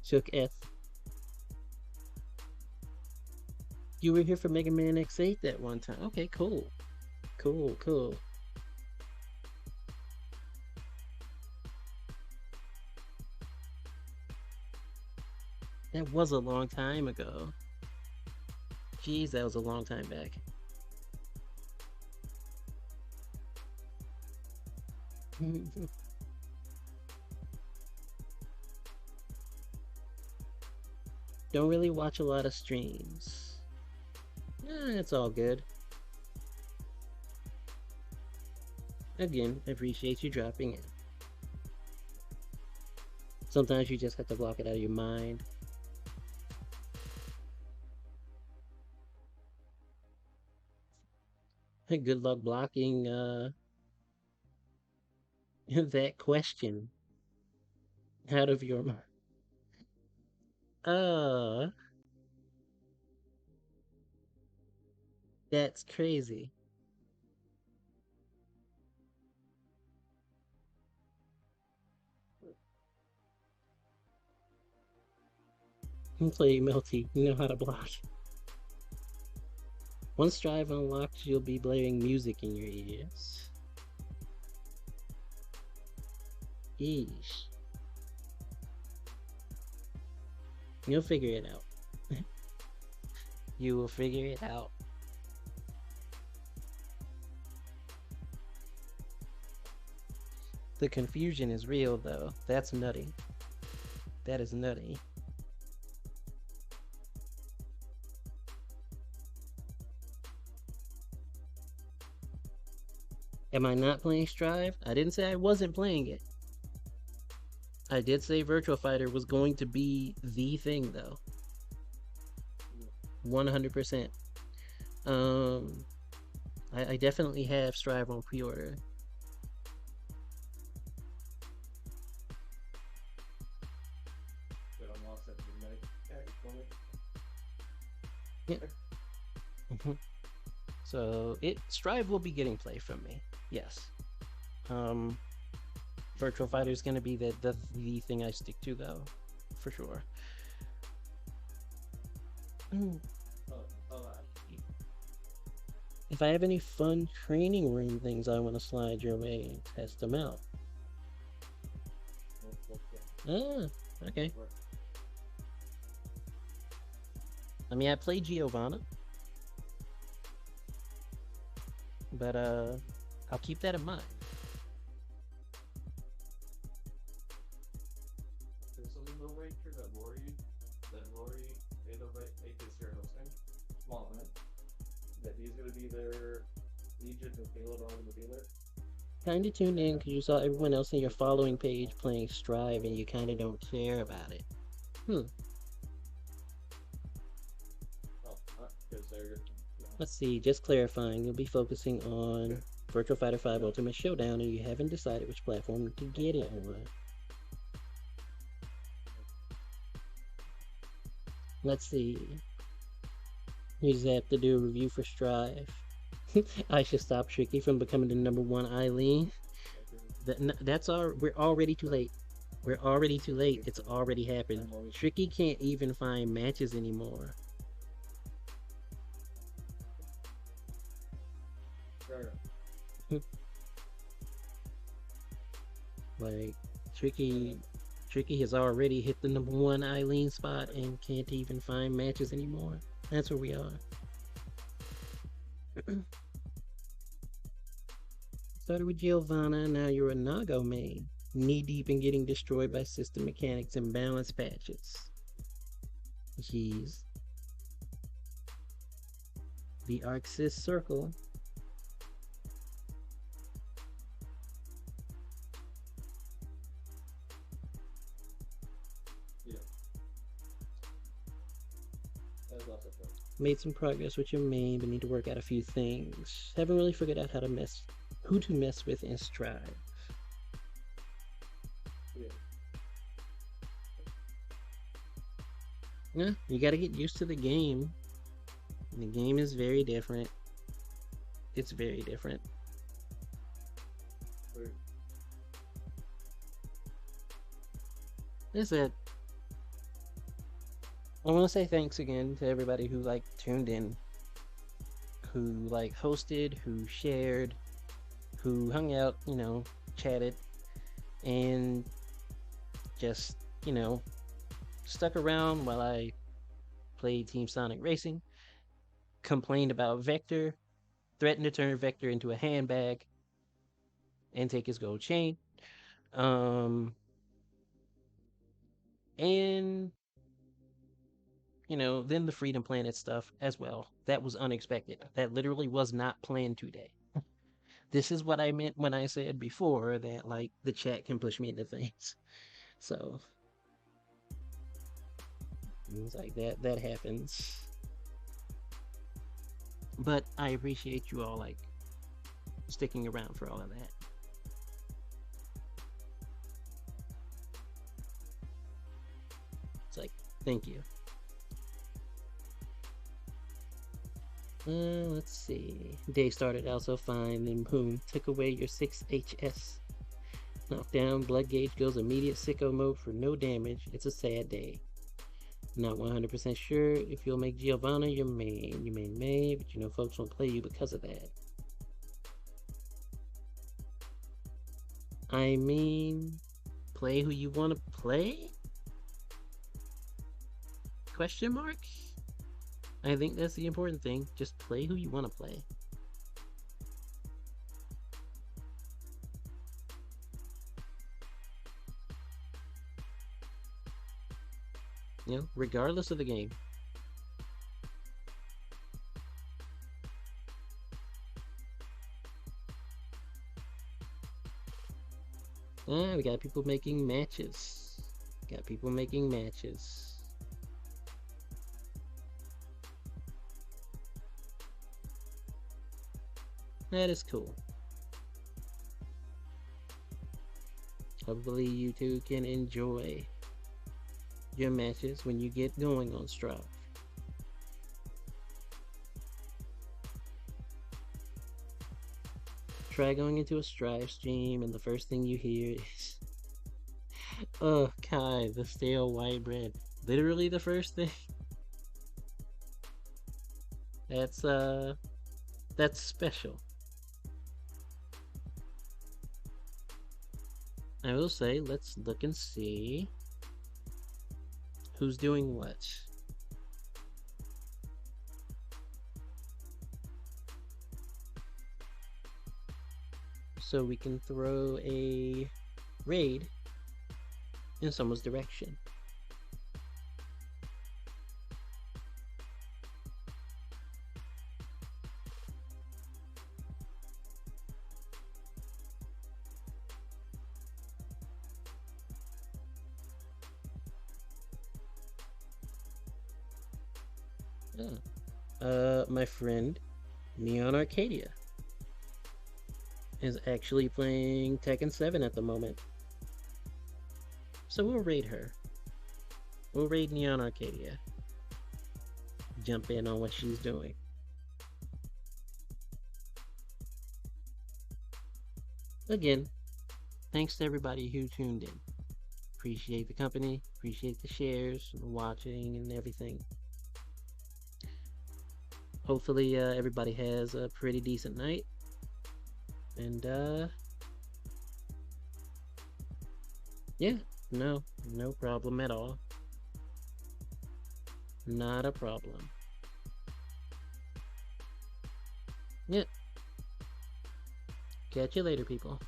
Shook F. You were here for Mega Man X8 that one time. Okay, cool. Cool. That was a long time ago. Jeez, that was a long time back. Don't really watch a lot of streams. It's all good. Again, appreciate you dropping in. Sometimes you just have to block it out of your mind. Good luck blocking that question out of your mind. That's crazy. Play Melty, you know how to block. Once Drive unlocks, you'll be blaring music in your ears. Yeesh. You'll figure it out. You will figure it out. The confusion is real, though. That's nutty. That is nutty. Am I not playing Strive? I didn't say I wasn't playing it. I did say Virtual Fighter was going to be the thing, though. 100%. I definitely have Strive on pre-order. But I'm lost at midnight. Yeah, it's funny. Yep. So Strive will be getting play from me. Yes. Virtual Fighter is gonna be the thing I stick to, though, for sure. If I have any fun training room things I want to slide your way and test them out. Ah, okay. I mean, I play Giovanna, but I'll keep that in mind. There's only no way through that Lori, they consider hosting. Small event. That he's gonna be there, Egypt and Caleb are gonna be there. Kinda tuned in because you saw everyone else in your following page playing Strive and you kinda don't care about it. Oh, because they're. Let's see, just clarifying, you'll be focusing on Virtual Fighter 5 Ultimate Showdown and you haven't decided which platform to get it on. Let's see. You just have to do a review for Strive. I should stop Tricky from becoming the #1 Eileen. We're already too late. We're already too late. It's already happened. Tricky can't even find matches anymore. Like, Tricky has already hit the #1 Eileen spot and can't even find matches anymore. That's where we are. Started with Giovanna, now you're a Nago main. Knee deep in getting destroyed by system mechanics and balance patches. Jeez. The Arxis Circle. Made some progress with your main, but need to work out a few things. Haven't really figured out who to mess with in Strive. Yeah, you gotta get used to the game. The game is very different. It's very different. That's it. I want to say thanks again to everybody who tuned in, who hosted, who shared, who hung out, chatted, and just stuck around while I played Team Sonic Racing, complained about Vector, threatened to turn Vector into a handbag and take his gold chain, and then the Freedom Planet stuff as well. That was unexpected. That literally was not planned today. This is what I meant when I said before that the chat can push me into things. So things like that happens. But I appreciate you all sticking around for all of that. It's thank you. Let's see. Day started out so fine, then boom, took away your 6 HS. Knockdown, blood gauge goes immediate sicko mode for no damage. It's a sad day. Not 100% sure if you'll make Giovanna your main. You may, but folks won't play you because of that. I mean, play who you want to play? Question mark? I think that's the important thing. Just play who you want to play. You know, regardless of the game. Ah, we got people making matches. Got people making matches. That is cool. Hopefully you two can enjoy your matches when you get going on Strive. Try going into a Strive stream and the first thing you hear is, oh, Kai, the stale white bread. Literally the first thing. That's special. I will say, let's look and see who's doing what. So we can throw a raid in someone's direction. My friend Neon Arcadia is actually playing Tekken 7 at the moment. So we'll raid her. We'll raid Neon Arcadia. Jump in on what she's doing. Again, thanks to everybody who tuned in. Appreciate the company, appreciate the shares, and watching and everything. Hopefully everybody has a pretty decent night. And yeah, no problem at all. Not a problem. Yeah. Catch you later, people.